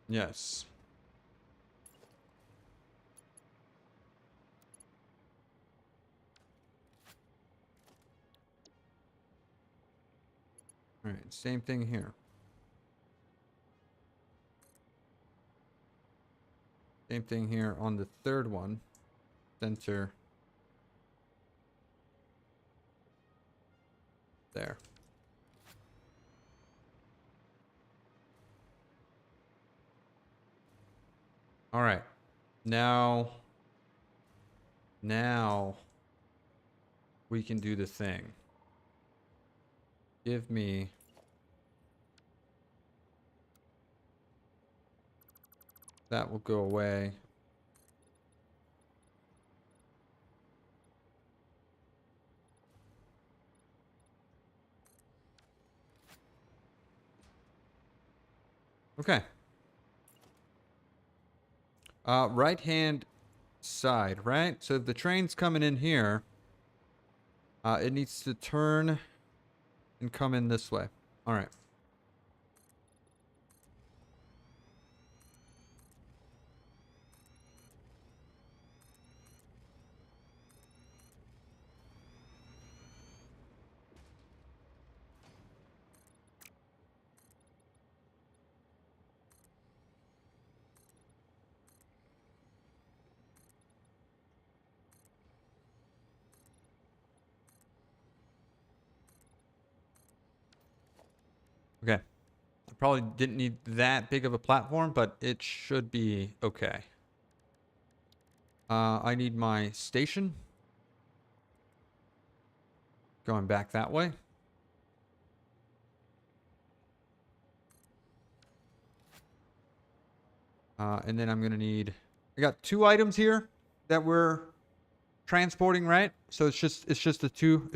Yes. All right, same thing here. Same thing here on the third one. Center. There. All right. Now we can do the thing. Give me that will go away. Okay. Right hand side, right? So if the train's coming in here, it needs to turn and come in this way. All right. Okay. I probably didn't need that big of a platform, but it should be okay. I need my station. Going back that way. And then I'm gonna need. I got 2 items here that we're transporting, right? So it's just a two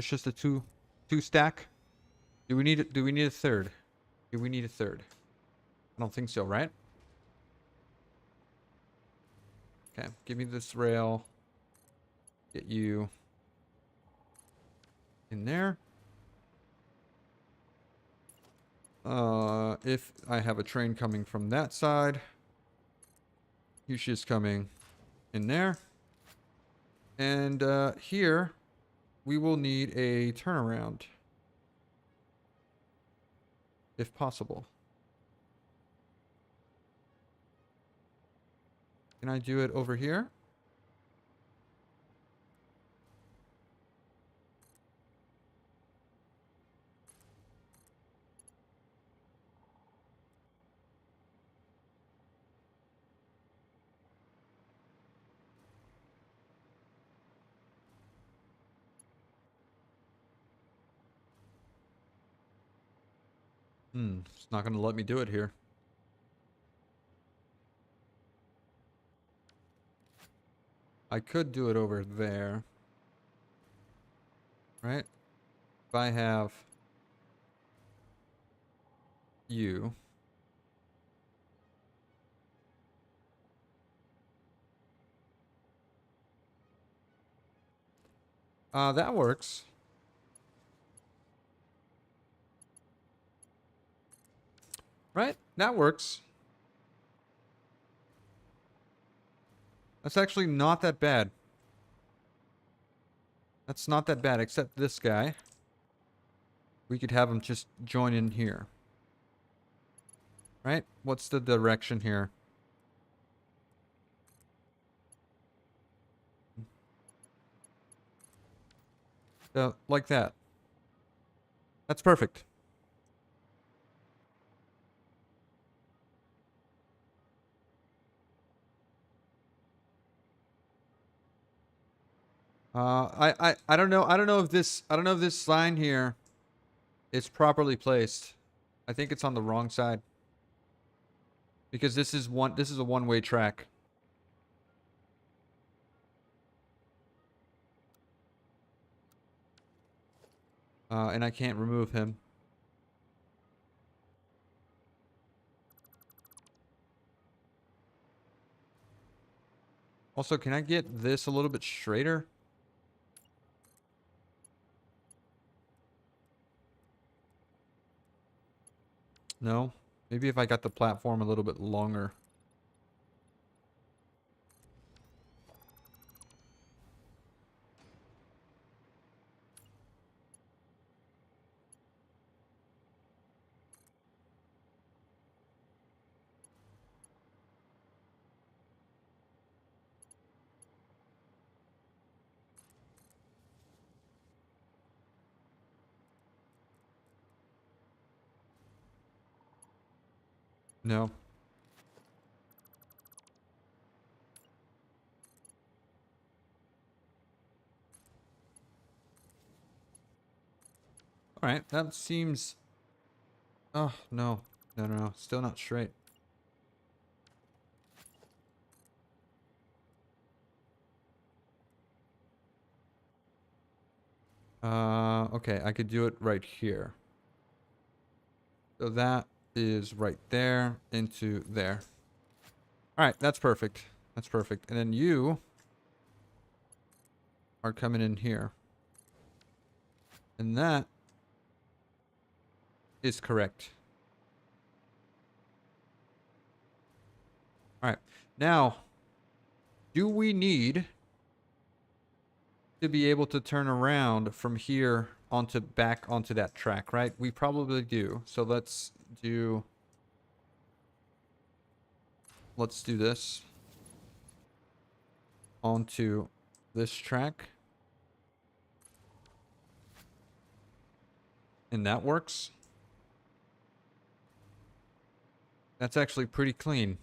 stack. Do we need a third? Do we need a third? I don't think so, right? Okay, give me this rail. Get you in there. If I have a train coming from that side, he's just coming in there. And here, we will need a turnaround. If possible. Can I do it over here? It's not going to let me do it here. I could do it over there. Right? If I have you. That works. Right? That works. That's actually not that bad. That's not that bad, except this guy. We could have him just join in here. Right? What's the direction here? Like that. That's perfect. I don't know. I don't know if this sign here is properly placed. I think it's on the wrong side. Because this is a one-way track. And I can't remove him. Also, can I get this a little bit straighter? No? Maybe if I got the platform a little bit longer. No. Alright, that seems... Oh, no. No, no, no. Still not straight. Okay, I could do it right here. So that is right there into there. Alright, that's perfect. That's perfect. And then you are coming in here. And that is correct. Alright, now, do we need to be able to turn around from here onto back onto that track, right? We probably do. So let's do this onto this track. And that works. That's actually pretty clean.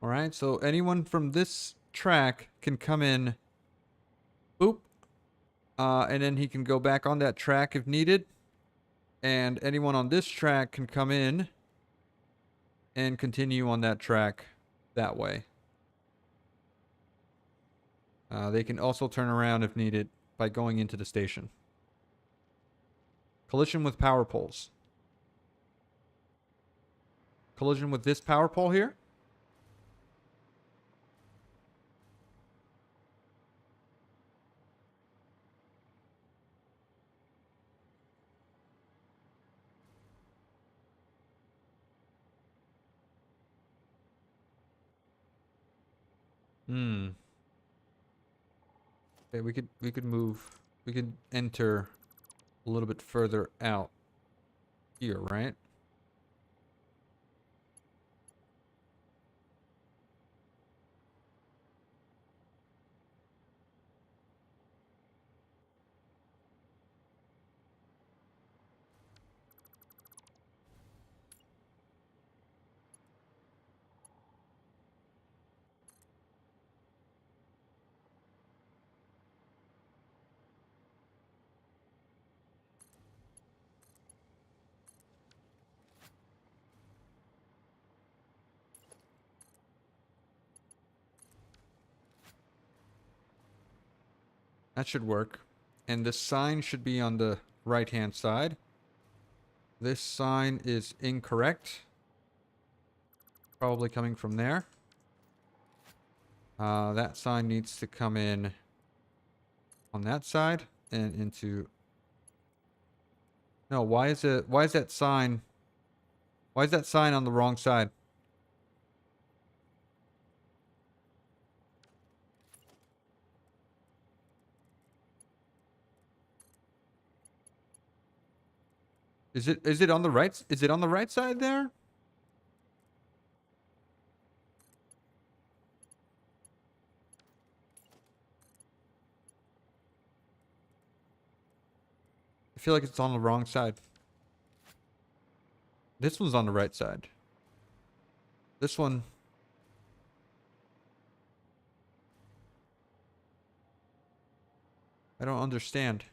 All right, so anyone from this track can come in, boop, and then he can go back on that track if needed. And anyone on this track can come in and continue on that track that way. They can also turn around if needed by going into the station. Collision with power poles. Collision with this power pole here. Hmm. Okay, we could move. We could enter a little bit further out here, right? That should work. And the sign should be on the right-hand side. This sign is incorrect. Probably coming from there. That sign needs to come in on that side and into... No, why is that sign on the wrong side? Is it on the right? Is it on the right side there? I feel like it's on the wrong side. This one's on the right side. This one. I don't understand.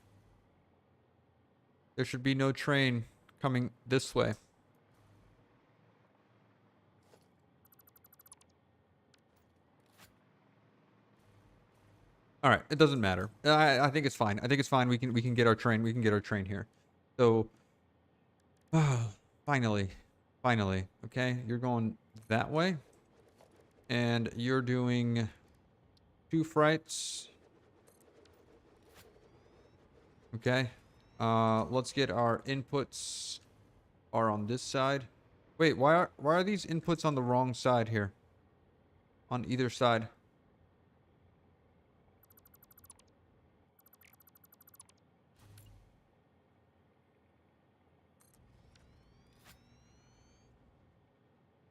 There should be no train coming this way. All right, it doesn't matter. I think it's fine. I think it's fine. We can get our train. We can get our train here. So, finally, okay. You're going that way, and you're doing 2 frights. Okay. Let's get our inputs are on this side. Wait, why are these inputs on the wrong side here? On either side.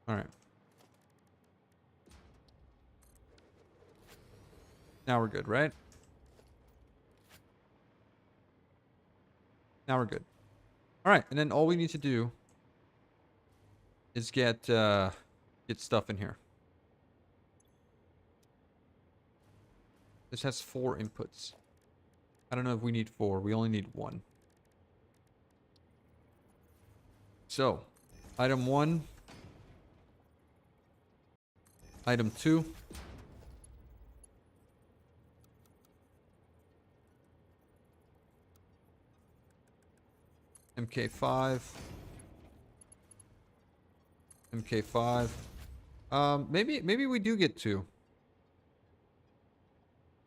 All right. Now we're good, right? Now we're good. All right, and then all we need to do is get stuff in here. This has 4 inputs. I don't know if we need 4. We only need 1. So, item 1, item 2, MK5, MK5. Maybe we do get 2.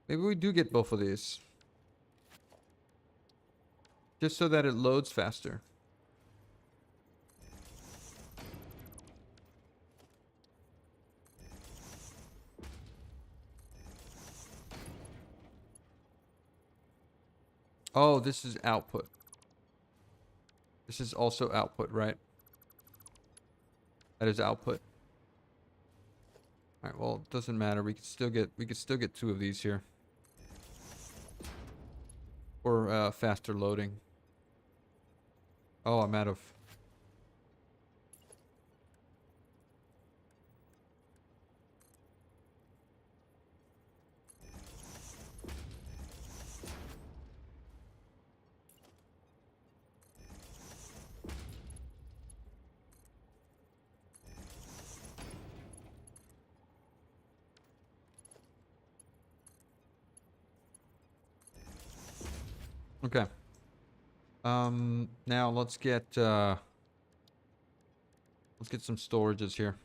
Maybe we do get both of these. Just so that it loads faster. Oh, this is output. This is also output, right? That is output. All right, well, it doesn't matter. We could still get 2 of these here. For faster loading. Oh, I'm out of... Okay. Now let's get some storages here.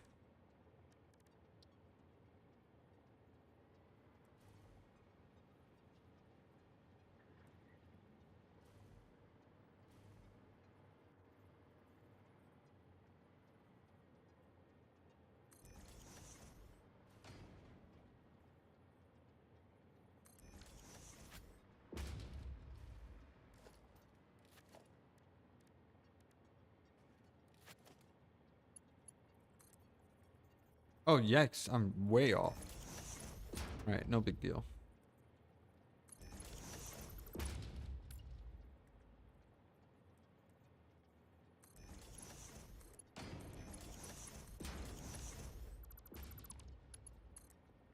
Oh, yikes. I'm way off. All right, no big deal.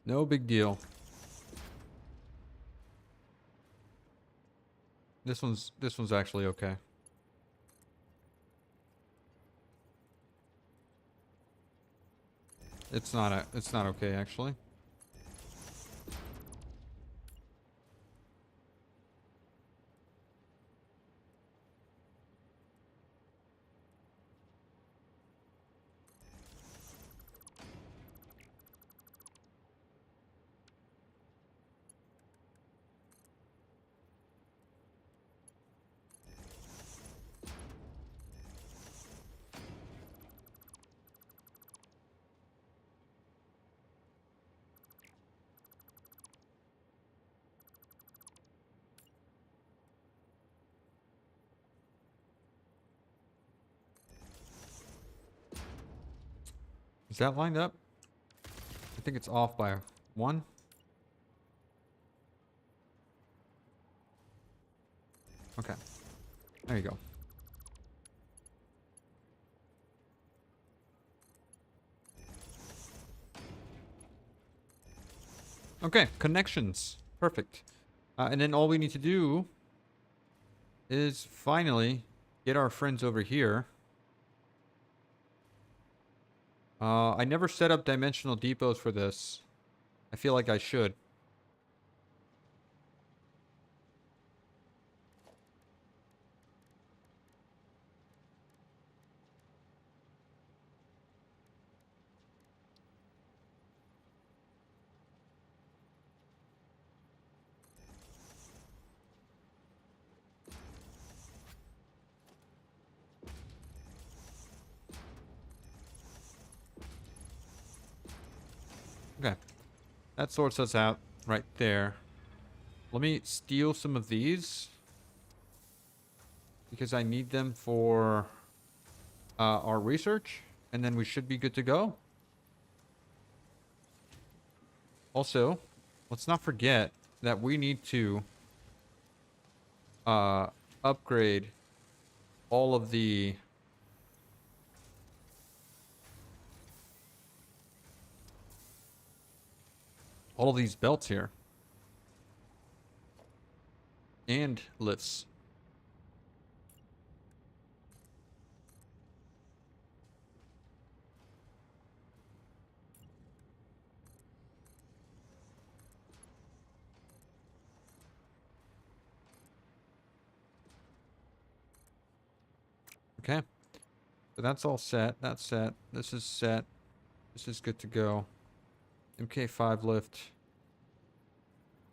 No big deal. This one's actually okay. It's not okay actually. Is that lined up? I think it's off by 1. Okay. There you go. Okay, connections. Perfect. And then all we need to do is finally get our friends over here. I never set up dimensional depots for this. I feel like I should. Okay. That sorts us out right there. Let me steal some of these, because I need them for our research, and then we should be good to go. Also, let's not forget that we need to upgrade all of the these belts here and lifts. Okay, so that's all set. That's set. This is set. This is good to go. MK5 lift.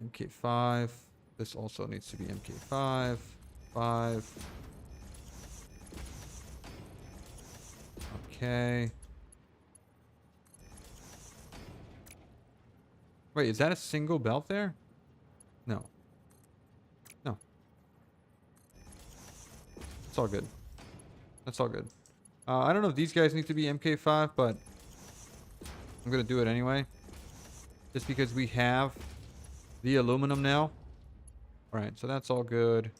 MK5. This also needs to be MK5. 5. Okay. Wait, is that a single belt there? No. No. It's all good. That's all good. I don't know if these guys need to be MK5, but I'm going to do it anyway. Just because we have the aluminum now. Alright, so that's all good.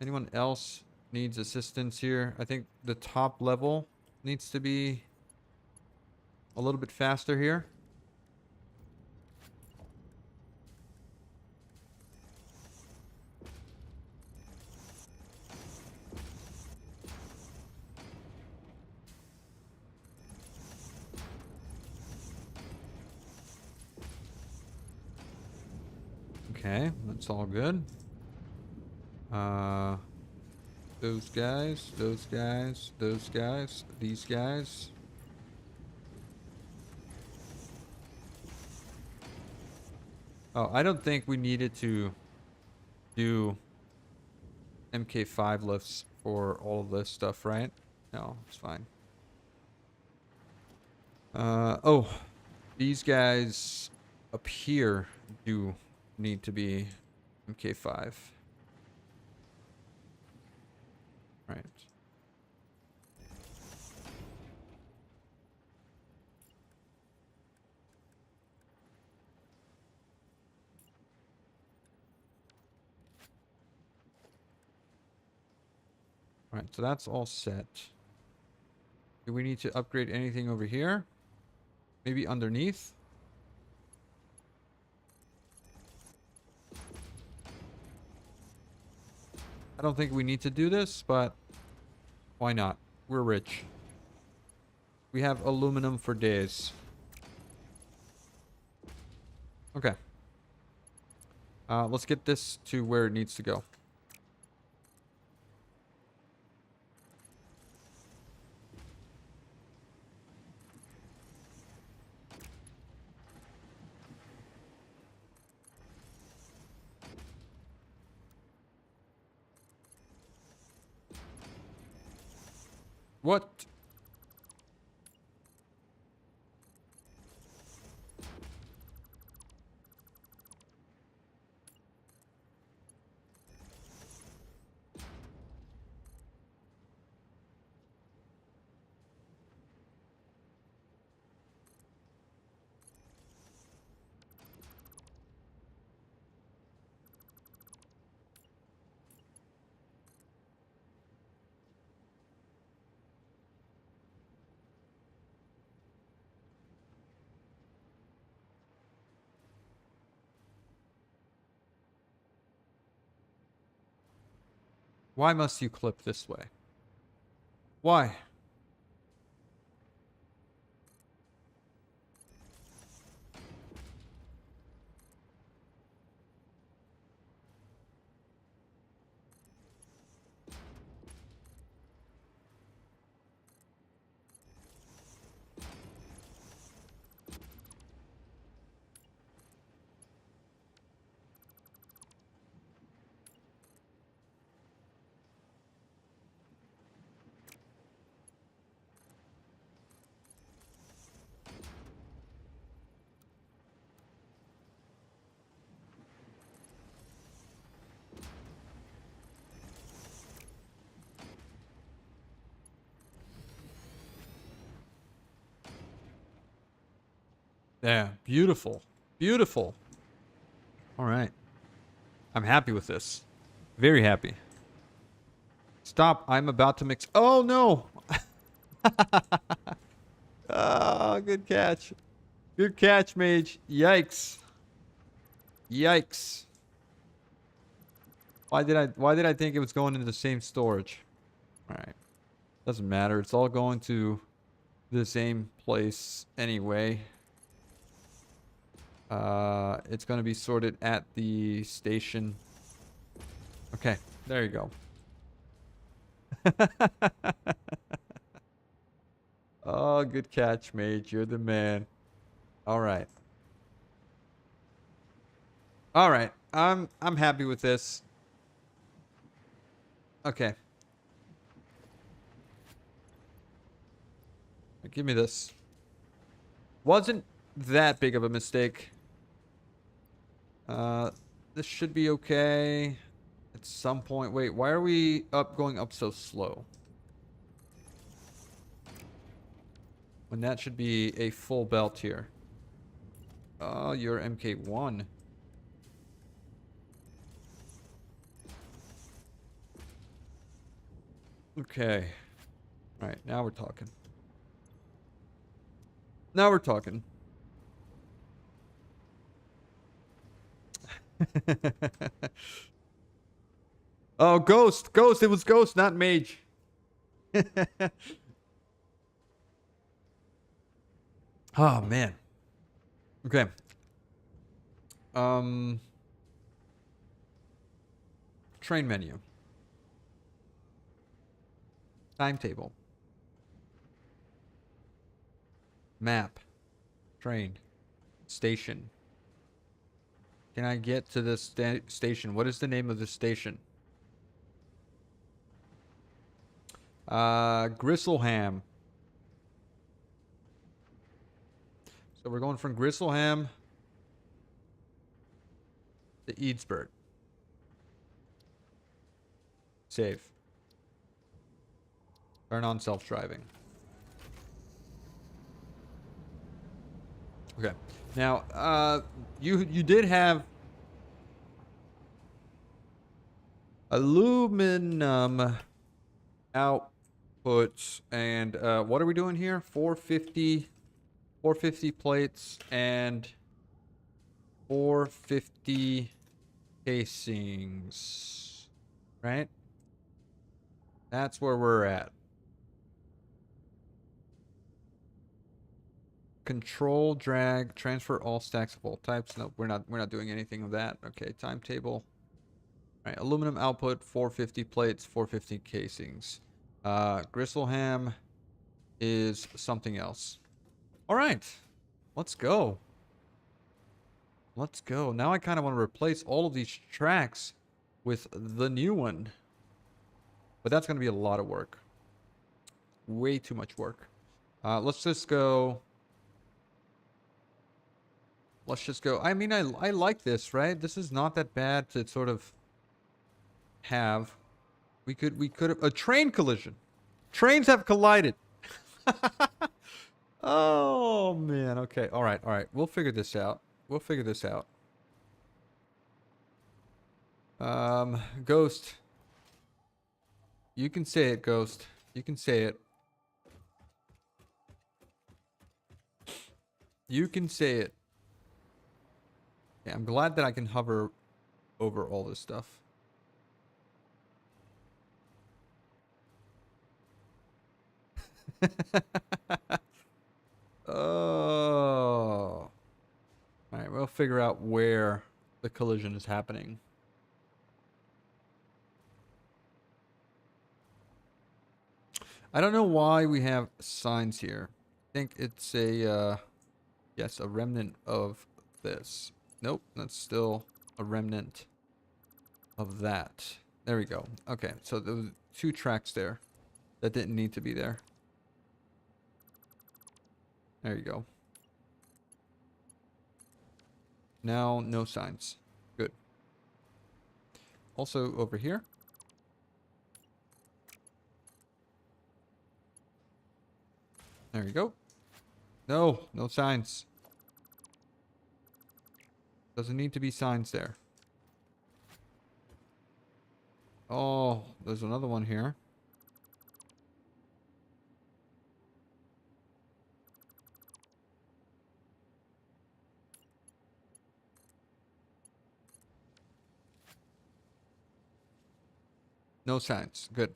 Anyone else needs assistance here? I think the top level needs to be a little bit faster here. Okay, that's all good. Those guys, those guys, those guys, these guys. Oh, I don't think we needed to do MK5 lifts for all of this stuff, right? No, it's fine. Oh, these guys up here do need to be MK5. Right. Right, so that's all set. Do we need to upgrade anything over here? Maybe underneath? I don't think we need to do this, but why not? We're rich. We have aluminum for days. Okay. Let's get this to where it needs to go. What? Why must you clip this way? Why? Yeah, beautiful. Beautiful. All right. I'm happy with this. Very happy. Stop. I'm about to mix. Oh, no. Oh, good catch. Good catch, mage. Yikes. Yikes. Why did I think it was going into the same storage? All right. Doesn't matter. It's all going to the same place anyway. It's going to be sorted at the station. Okay, there you go. Oh, good catch, mage. You're the man. All right. All right. I'm happy with this. Okay. Give me this. Wasn't that big of a mistake. This should be okay. At some point. Wait, why are we going up so slow? When that should be a full belt here. Oh, you're MK1. Okay. All right, now we're talking. Now we're talking. Oh, Ghost. Ghost. It was Ghost, not Mage. Oh, man. Okay. Train menu. Timetable. Map. Train. Station. Can I get to this station? What is the name of the station? Gristleham. So we're going from Gristleham to Eadsburg. Save. Turn on self-driving. Okay. Now, you did have aluminum outputs, and what are we doing here? 450 plates and 450 casings, right? That's where we're at. Control, drag, transfer all stacks of all types. No, we're not doing anything of that. Okay, timetable. All right, aluminum output, 450 plates, 450 casings. Gristleham is something else. All right, let's go. Let's go. Now I kind of want to replace all of these tracks with the new one. But that's going to be a lot of work. Way too much work. Let's just go. Let's just go. I mean, I like this, right? This is not that bad to sort of have. We could have a train collision. Trains have collided. Oh man. Okay. All right. All right. We'll figure this out. We'll figure this out. Ghost. You can say it, Ghost. You can say it. You can say it. Yeah, I'm glad that I can hover over all this stuff. Oh. Alright, we'll figure out where the collision is happening. I don't know why we have signs here. I think it's a, yes, a remnant of this. Nope, that's still a remnant of that. There we go. Okay, so there was 2 tracks there that didn't need to be there. There you go. Now, no signs. Good. Also, over here. There you go. No, no signs. Doesn't need to be signs there. Oh, there's another one here. No signs. Good.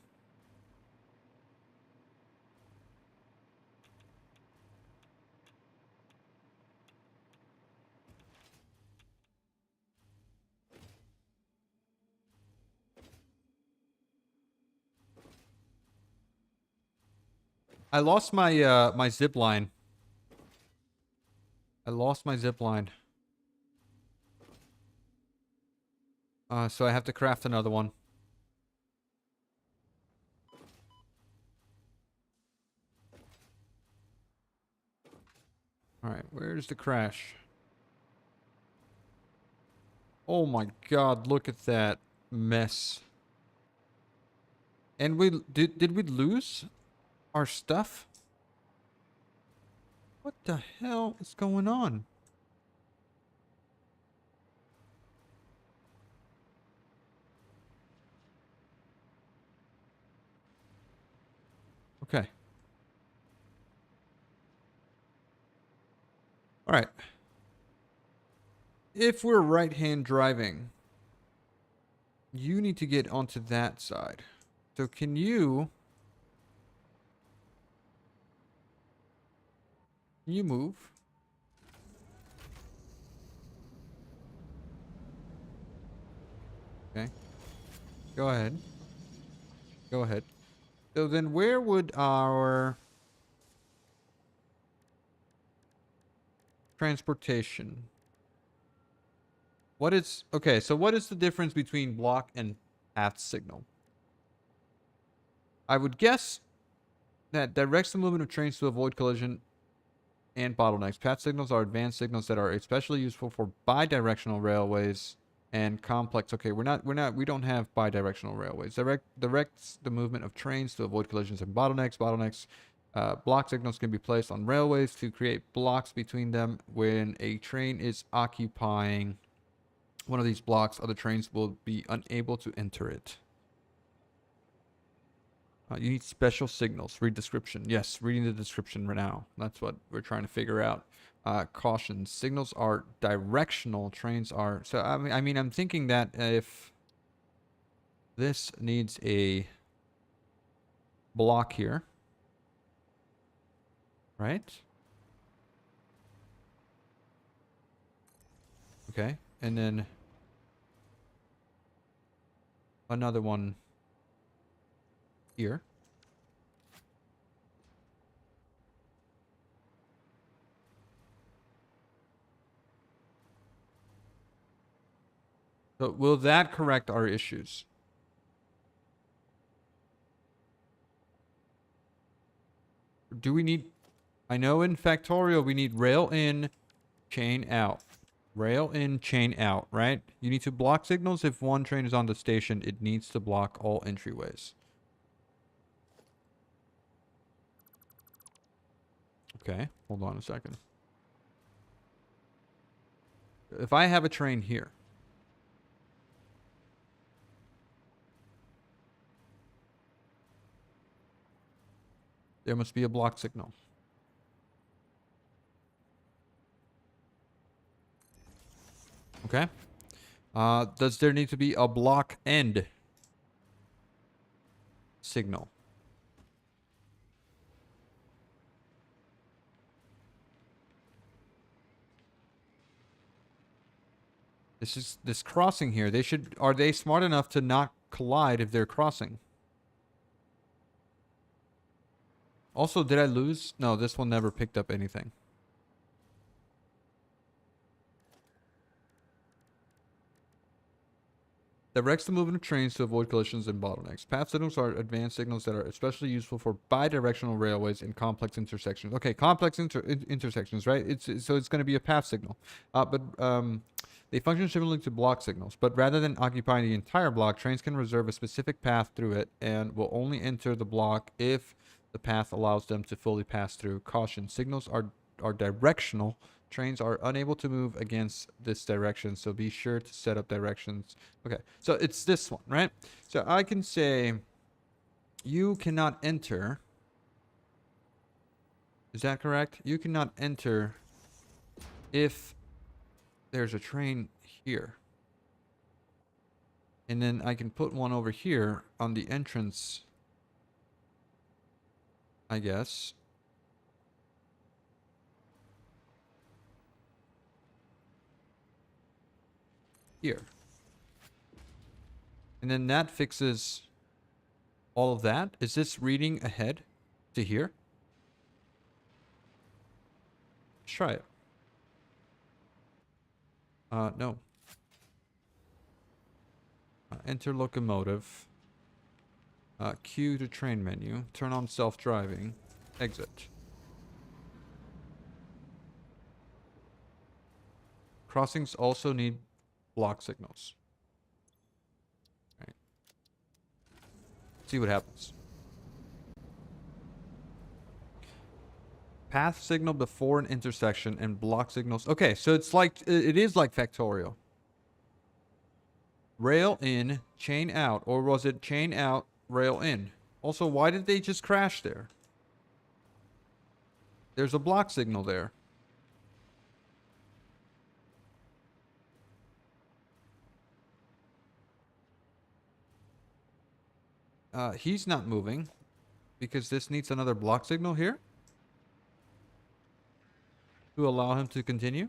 I lost my my zip line. I lost my zip line. So I have to craft another one. Alright, where's the crash? Oh my god, look at that mess. And we did we lose our stuff? What the hell is going on? Okay. Alright. If we're right-hand driving, you need to get onto that side. So can you move? Okay. Go ahead. Go ahead. So then where would our transportation? What is... Okay, so what is the difference between block and path signal? I would guess that directs the movement of trains to avoid collision and bottlenecks. Path signals are advanced signals that are especially useful for bi-directional railways and complex. Okay, we don't have bi-directional railways. Directs the movement of trains to avoid collisions and bottlenecks. Block signals can be placed on railways to create blocks between them. When a train is occupying one of these blocks, other trains will be unable to enter it. You need special signals. Read description. Yes, reading the description right now. That's what we're trying to figure out. Caution. Signals are directional. Trains are... So, I mean, I'm thinking that if this needs a block here, right? Okay. And then another one here. So will that correct our issues? Do we need... I know in Factorial we need rail in, chain out. Rail in, chain out, right? You need to block signals. If one train is on the station, it needs to block all entryways. Okay, hold on a second. If I have a train here, there must be a block signal. Okay. Does there need to be a block end signal? This crossing here. Are they smart enough to not collide if they're crossing? Also, did I lose? No, this one never picked up anything. Directs the movement of trains to avoid collisions and bottlenecks. Path signals are advanced signals that are especially useful for bidirectional railways in complex intersections. Okay, complex intersections, right? So it's going to be a path signal, but they function similarly to block signals. But rather than occupying the entire block, trains can reserve a specific path through it and will only enter the block if the path allows them to fully pass through. Caution: signals are directional. Trains are unable to move against this direction, so be sure to set up directions. Okay, so it's this one, right? So I can say you cannot enter. Is that correct? You cannot enter if there's a train here. And then I can put one over here on the entrance, I guess. Here. And then that fixes all of that. Is this reading ahead to here? Let's try it. No. Enter locomotive. Q to train menu. Turn on self-driving. Exit. Crossings also need block signals. Right. See what happens. Path signal before an intersection and block signals. Okay, so it is like Factorial. Rail in, chain out, or was it chain out, rail in? Also, why did they just crash there? There's a block signal there. He's not moving because this needs another block signal here to allow him to continue.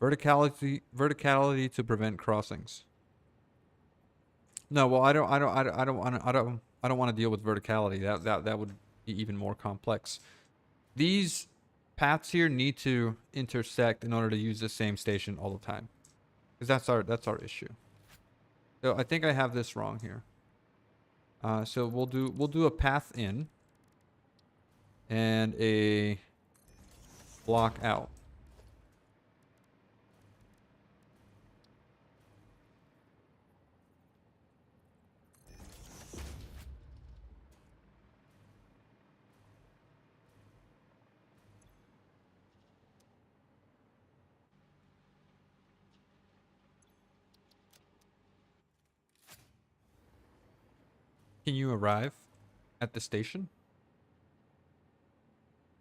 Verticality to prevent crossings. No, well, I don't want to deal with verticality. That would be even more complex. These paths here need to intersect in order to use the same station all the time, because that's our issue. So I think I have this wrong here. So we'll do a path in and a block out. Can you arrive at the station?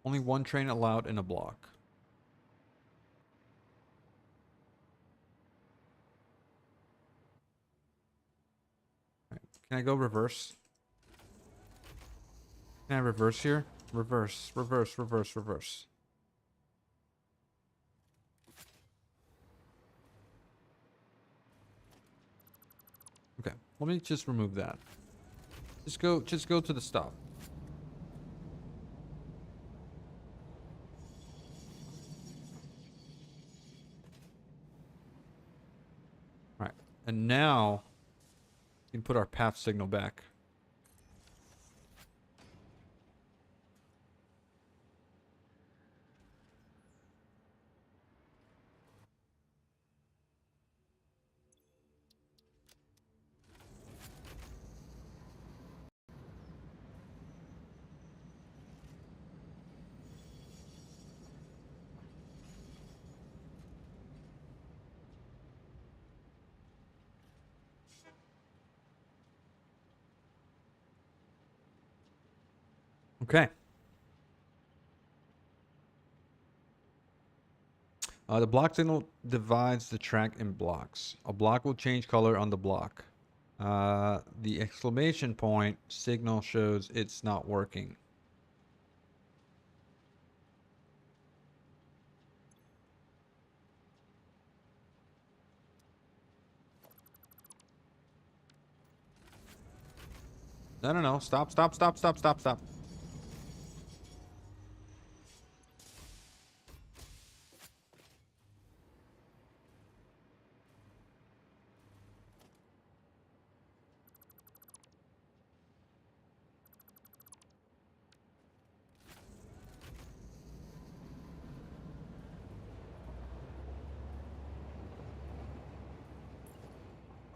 Only one train allowed in a block. Right. Can I go reverse? Can I reverse here? Reverse, reverse, reverse, reverse. Okay, let me just remove that. Just go to the stop. All right, and now we can put our path signal back. Okay. The block signal divides the track in blocks. A block will change color on the block. The exclamation point signal shows it's not working. No, no, no. Stop, stop, stop, stop, stop, stop.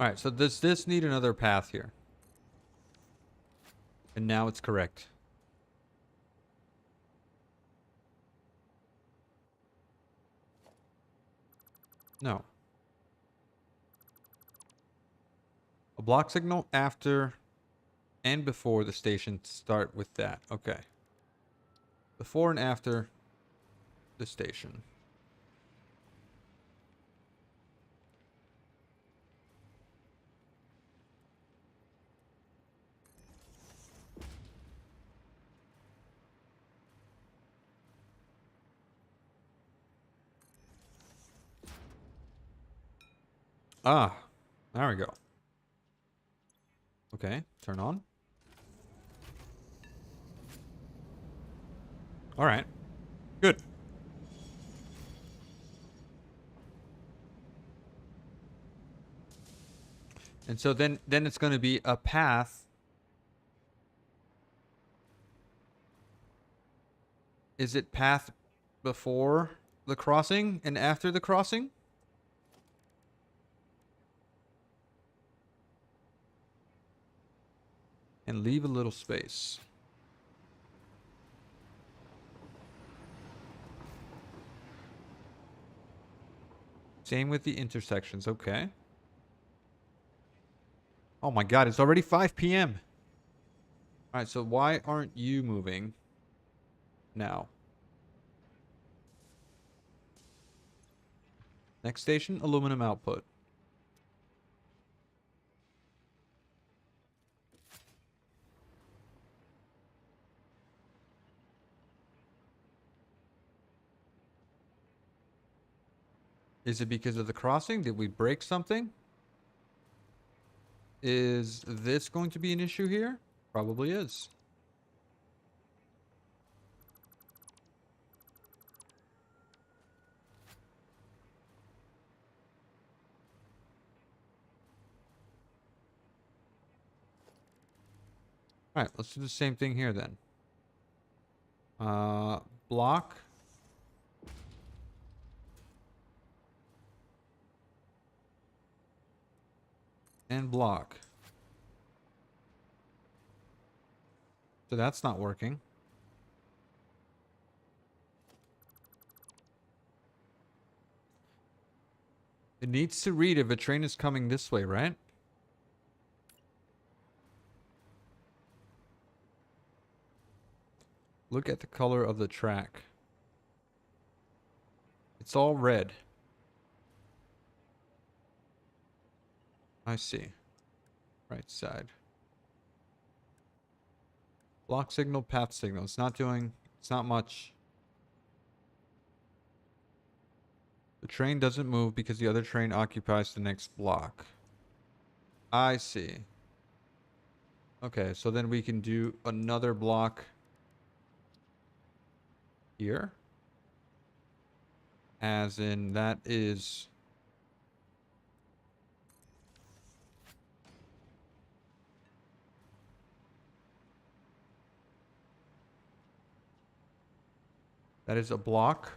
All right, so does this need another path here? And now it's correct. No. A block signal after and before the station start with that. Okay. Before and after the station. Ah, there we go. Okay, turn on. All right, good. And so then it's going to be a path. Is it path before the crossing and after the crossing? And leave a little space. Same with the intersections. Okay. Oh my god, it's already 5 p.m. All right, so why aren't you moving now? Next station, aluminum output. Is it because of the crossing? Did we break something? Is this going to be an issue here? Probably is. All right, let's do the same thing here then. Block. And block. So that's not working. It needs to read if a train is coming this way, right? Look at the color of the track. It's all red. I see. Right side. Block signal, path signal. It's not much. The train doesn't move because the other train occupies the next block. I see. Okay, so then we can do another block here. As in, that is... That is a block.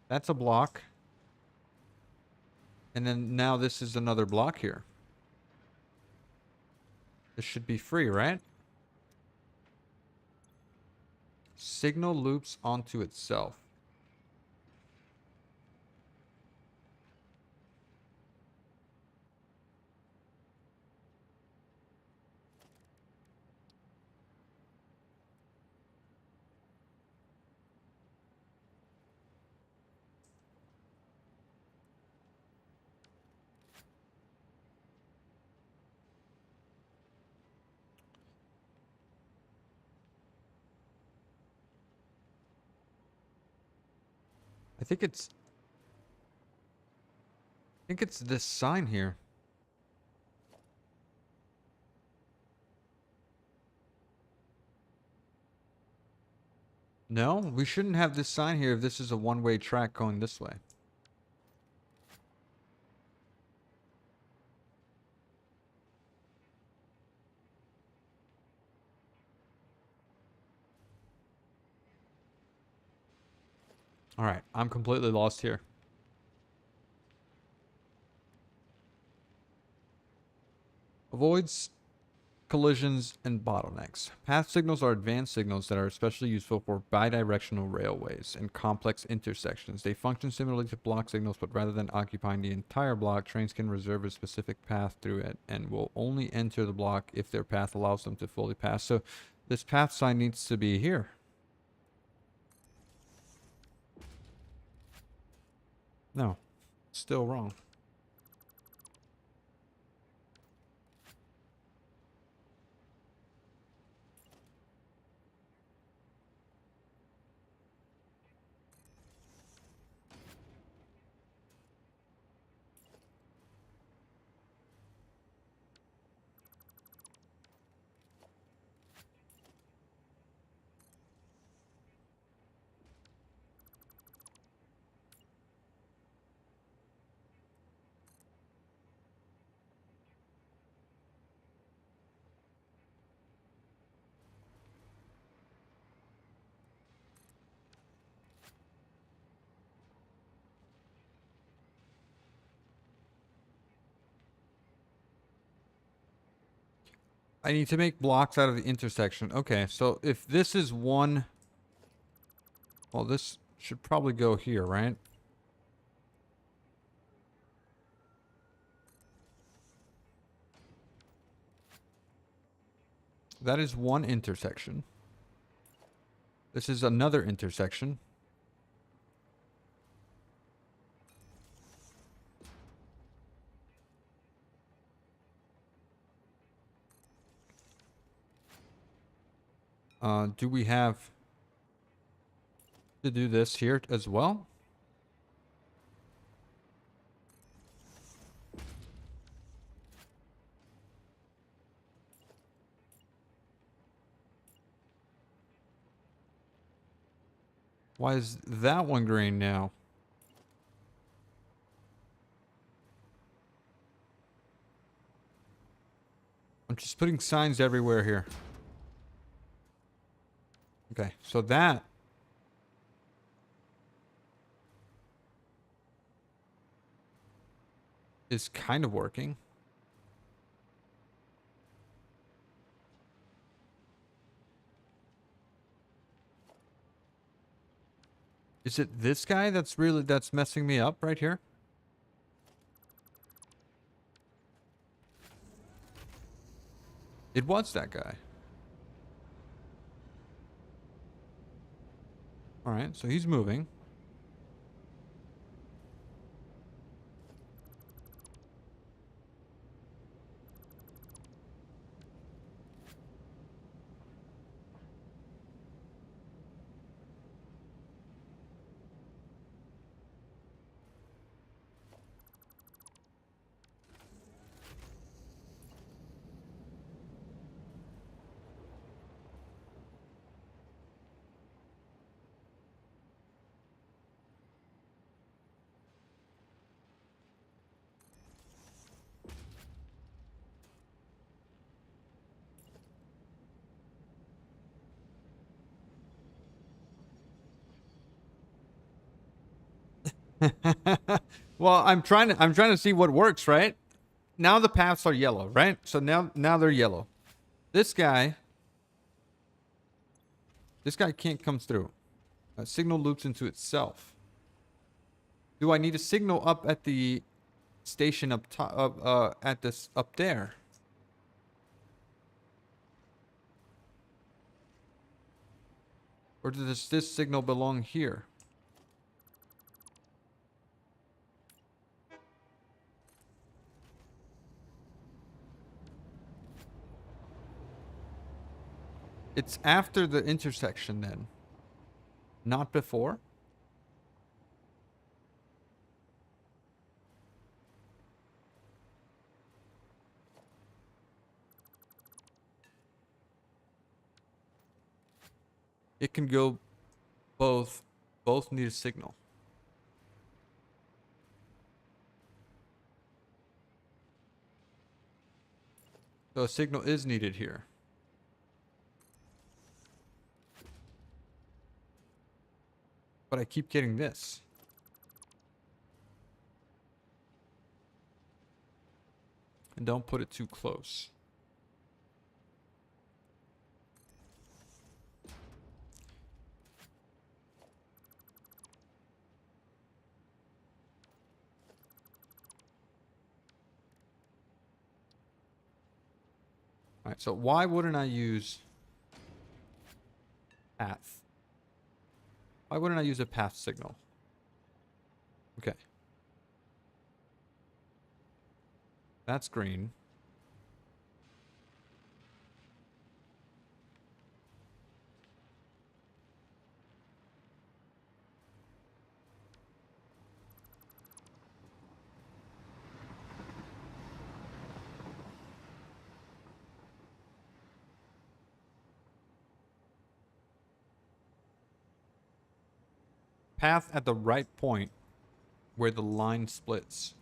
That's a block. And then now this is another block here. This should be free, right? Signal loops onto itself. I think it's this sign here. No, we shouldn't have this sign here if this is a one-way track going this way. All right, I'm completely lost here. Avoids collisions and bottlenecks. Path signals are advanced signals that are especially useful for bidirectional railways and complex intersections. They function similarly to block signals, but rather than occupying the entire block, trains can reserve a specific path through it and will only enter the block if their path allows them to fully pass. So this path sign needs to be here. No, still wrong. I need to make blocks out of the intersection. Okay, so if this is one... Well, this should probably go here, right? That is one intersection. This is another intersection. Do we have to do this here as well? Why is that one green now? I'm just putting signs everywhere here. Okay, so that is kind of working. Is it this guy that's messing me up right here? It was that guy. All right, so he's moving. Well, I'm trying to see what works, right? Now the paths are yellow, right? So now they're yellow. This guy can't come through. A signal loops into itself. Do I need a signal up at the station up top at this up there? Or does this signal belong here? It's after the intersection then. Not before? It can go both. Both need a signal. So a signal is needed here. But I keep getting this. And don't put it too close. Alright, so why wouldn't I use path? Why wouldn't I use a path signal? Okay. That's green. Path at the right point where the line splits.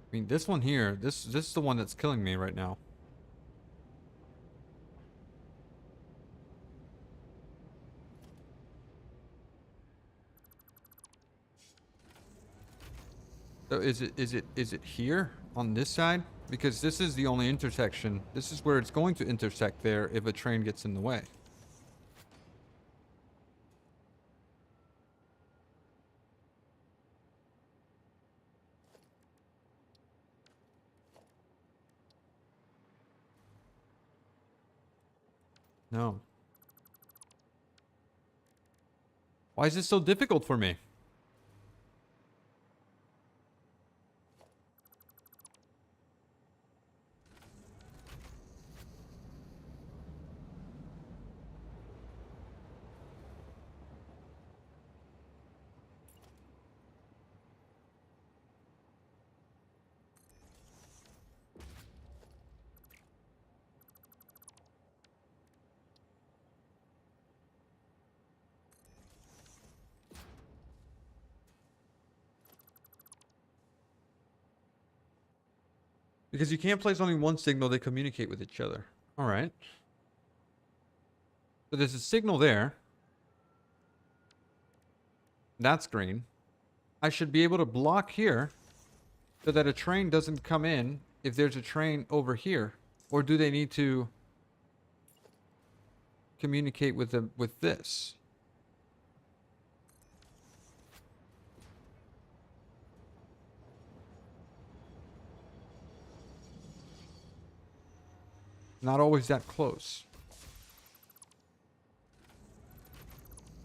I mean, this one here, this is the one that's killing me right now. So is it here on this side? Because this is the only intersection. This is where it's going to intersect there if a train gets in the way. No. Why is this so difficult for me? Because you can't place only one signal, they communicate with each other. All right. So there's a signal there. That's green. I should be able to block here so that a train doesn't come in if there's a train over here. Or do they need to communicate with this? Not always that close.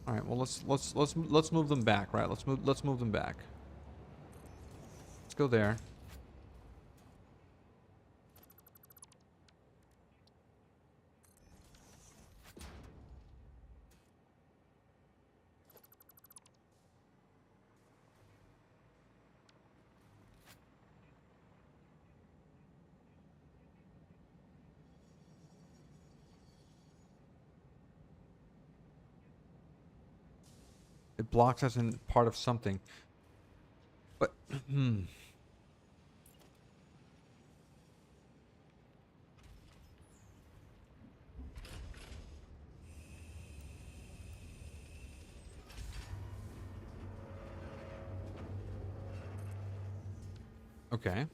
All right, well let's move them back, right? Let's move them back. Let's go there. It blocks us in part of something. But okay.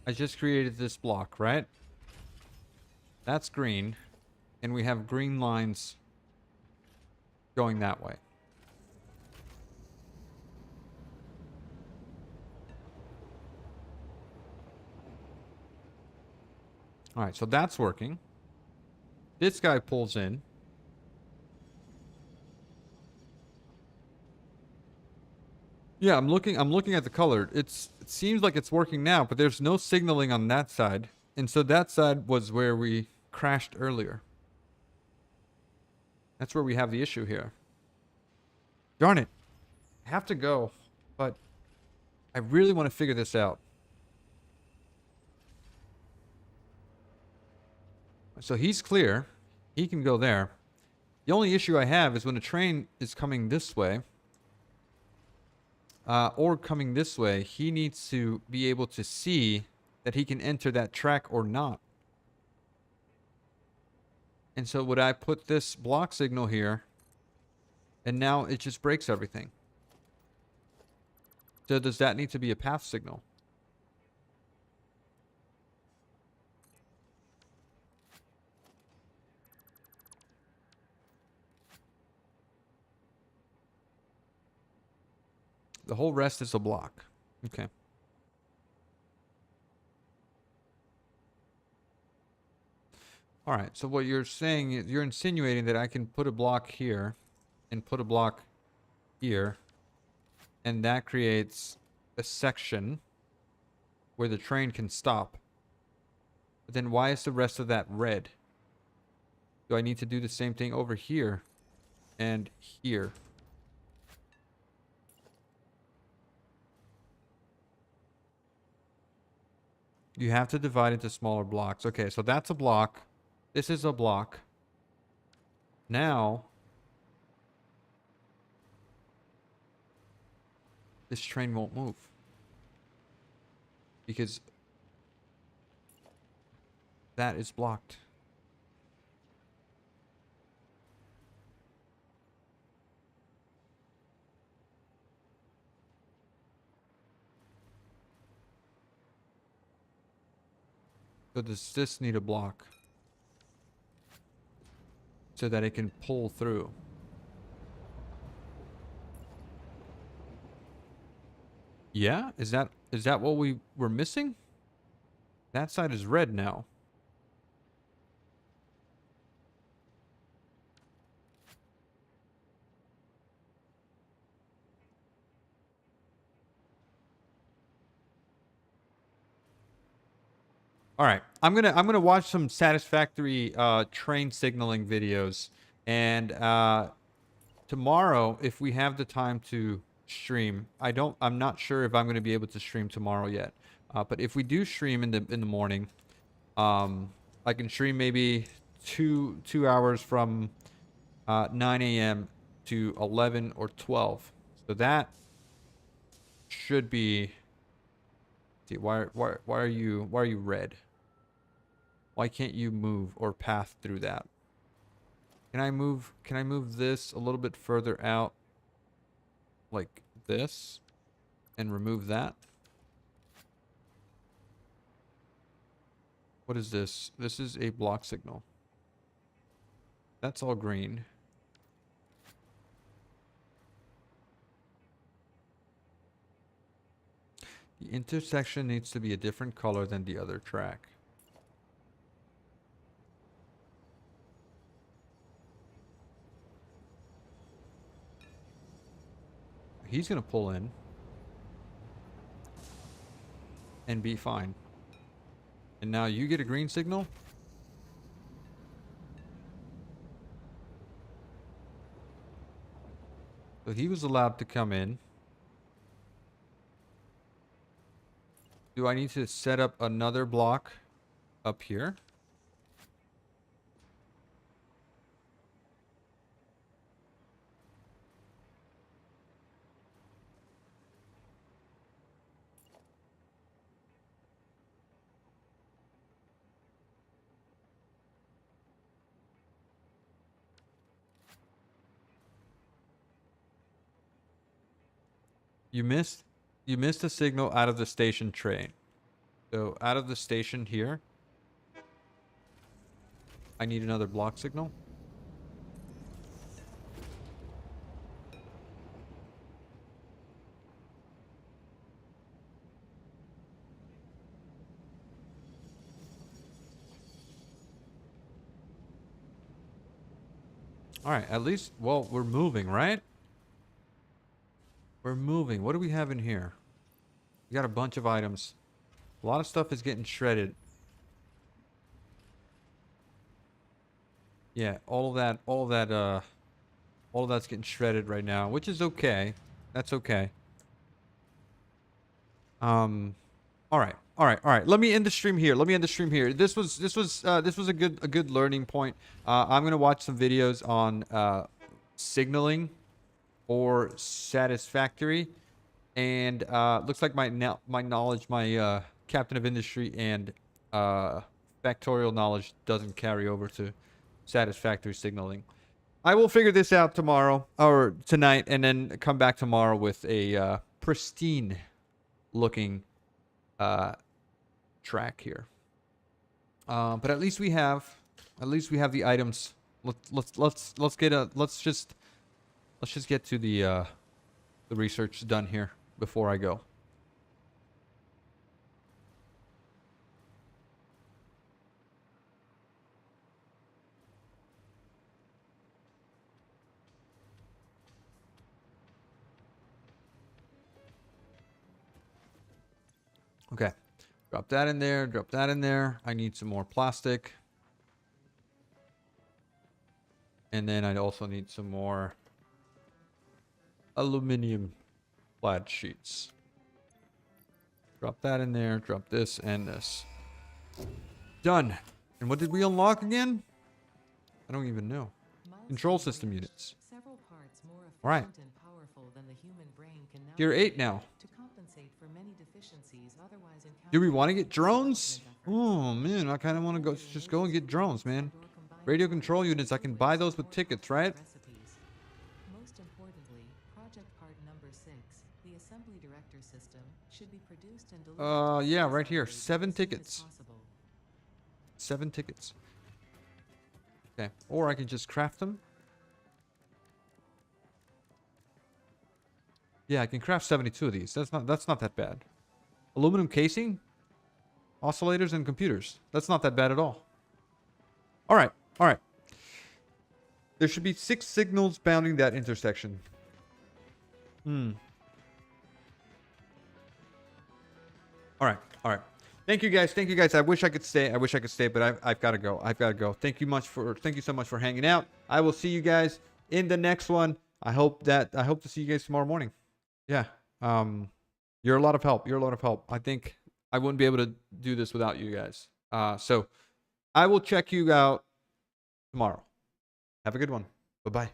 I just created this block, right? That's green. And we have green lines going that way. All right, so that's working. This guy pulls in. Yeah, I'm looking at the color. It seems like it's working now, but there's no signaling on that side. And so that side was where we crashed earlier. That's where we have the issue here. Darn it. I have to go, but I really want to figure this out. So he's clear. He can go there. The only issue I have is when a train is coming this way, or coming this way, he needs to be able to see that he can enter that track or not. And so would I put this block signal here, and now it just breaks everything? So does that need to be a path signal? The whole rest is a block. Okay. All right. So what you're saying is you're insinuating that I can put a block here and put a block here, and that creates a section where the train can stop. But then why is the rest of that red? Do I need to do the same thing over here and here? You have to divide into smaller blocks. Okay, so that's a block. This is a block. Now, this train won't move. Because that is blocked. So does this need a block? So that it can pull through. Yeah? Is that what we were missing? That side is red now. All right, I'm gonna watch some satisfactory train signaling videos, and tomorrow, if we have the time to stream, I'm not sure if I'm gonna be able to stream tomorrow yet. But if we do stream in the morning, I can stream maybe two hours from 9 a.m. to 11 or 12. So that should be. See, why are you red? Why can't you move or path through that? Can I move this a little bit further out like this and remove that? What is this? This is a block signal. That's all green. The intersection needs to be a different color than the other track. He's gonna pull in and be fine. And now you get a green signal. So he was allowed to come in. Do I need to set up another block up here? You missed a signal out of the station train. So out of the station here, I need another block signal. All right, at least, well, we're moving, right? We're moving. What do we have in here? We got a bunch of items. A lot of stuff is getting shredded. Yeah, all of that's getting shredded right now, which is okay. That's okay. All right, all right, all right. Let me end the stream here. Let me end the stream here. This was a good learning point. I'm gonna watch some videos on signaling or satisfactory, and looks like my knowledge, my captain of industry and factorial knowledge doesn't carry over to satisfactory signaling. I will figure this out tomorrow or tonight, and then come back tomorrow with a pristine looking track here. But at least we have the items. Let's just get to the research done here before I go. Okay. Drop that in there. Drop that in there. I need some more plastic. And then I'd also need some more aluminum flat sheets. Drop that in there. Drop this and this. Done. And what did we unlock again? I don't even know. Control system units. Several parts more efficient All right. and powerful than the human brain can now Tier 8 create now. to compensate for many deficiencies otherwise encountered. Do we want to get in drones? development efforts. Oh man, I kind of want to go just go and get drones, man. Radio control units, I can buy those with tickets, right? Recipes. Most importantly, project part number 6, the assembly director system, should be produced and delivered. Yeah, right here. as 7 soon as tickets. possible. 7 tickets. Okay, or I can just craft them. Yeah, I can craft 72 of these. That's not that bad. Aluminum casing, oscillators, and computers. That's not that bad at all. All right, all right. There should be 6 signals bounding that intersection. All right, all right. Thank you guys. Thank you guys. I wish I could stay. I wish I could stay, but I've got to go. I've got to go. Thank you so much for hanging out. I will see you guys in the next one. I hope to see you guys tomorrow morning. Yeah. You're a lot of help. You're a lot of help. I think I wouldn't be able to do this without you guys. So I will check you out tomorrow. Have a good one. Bye-bye.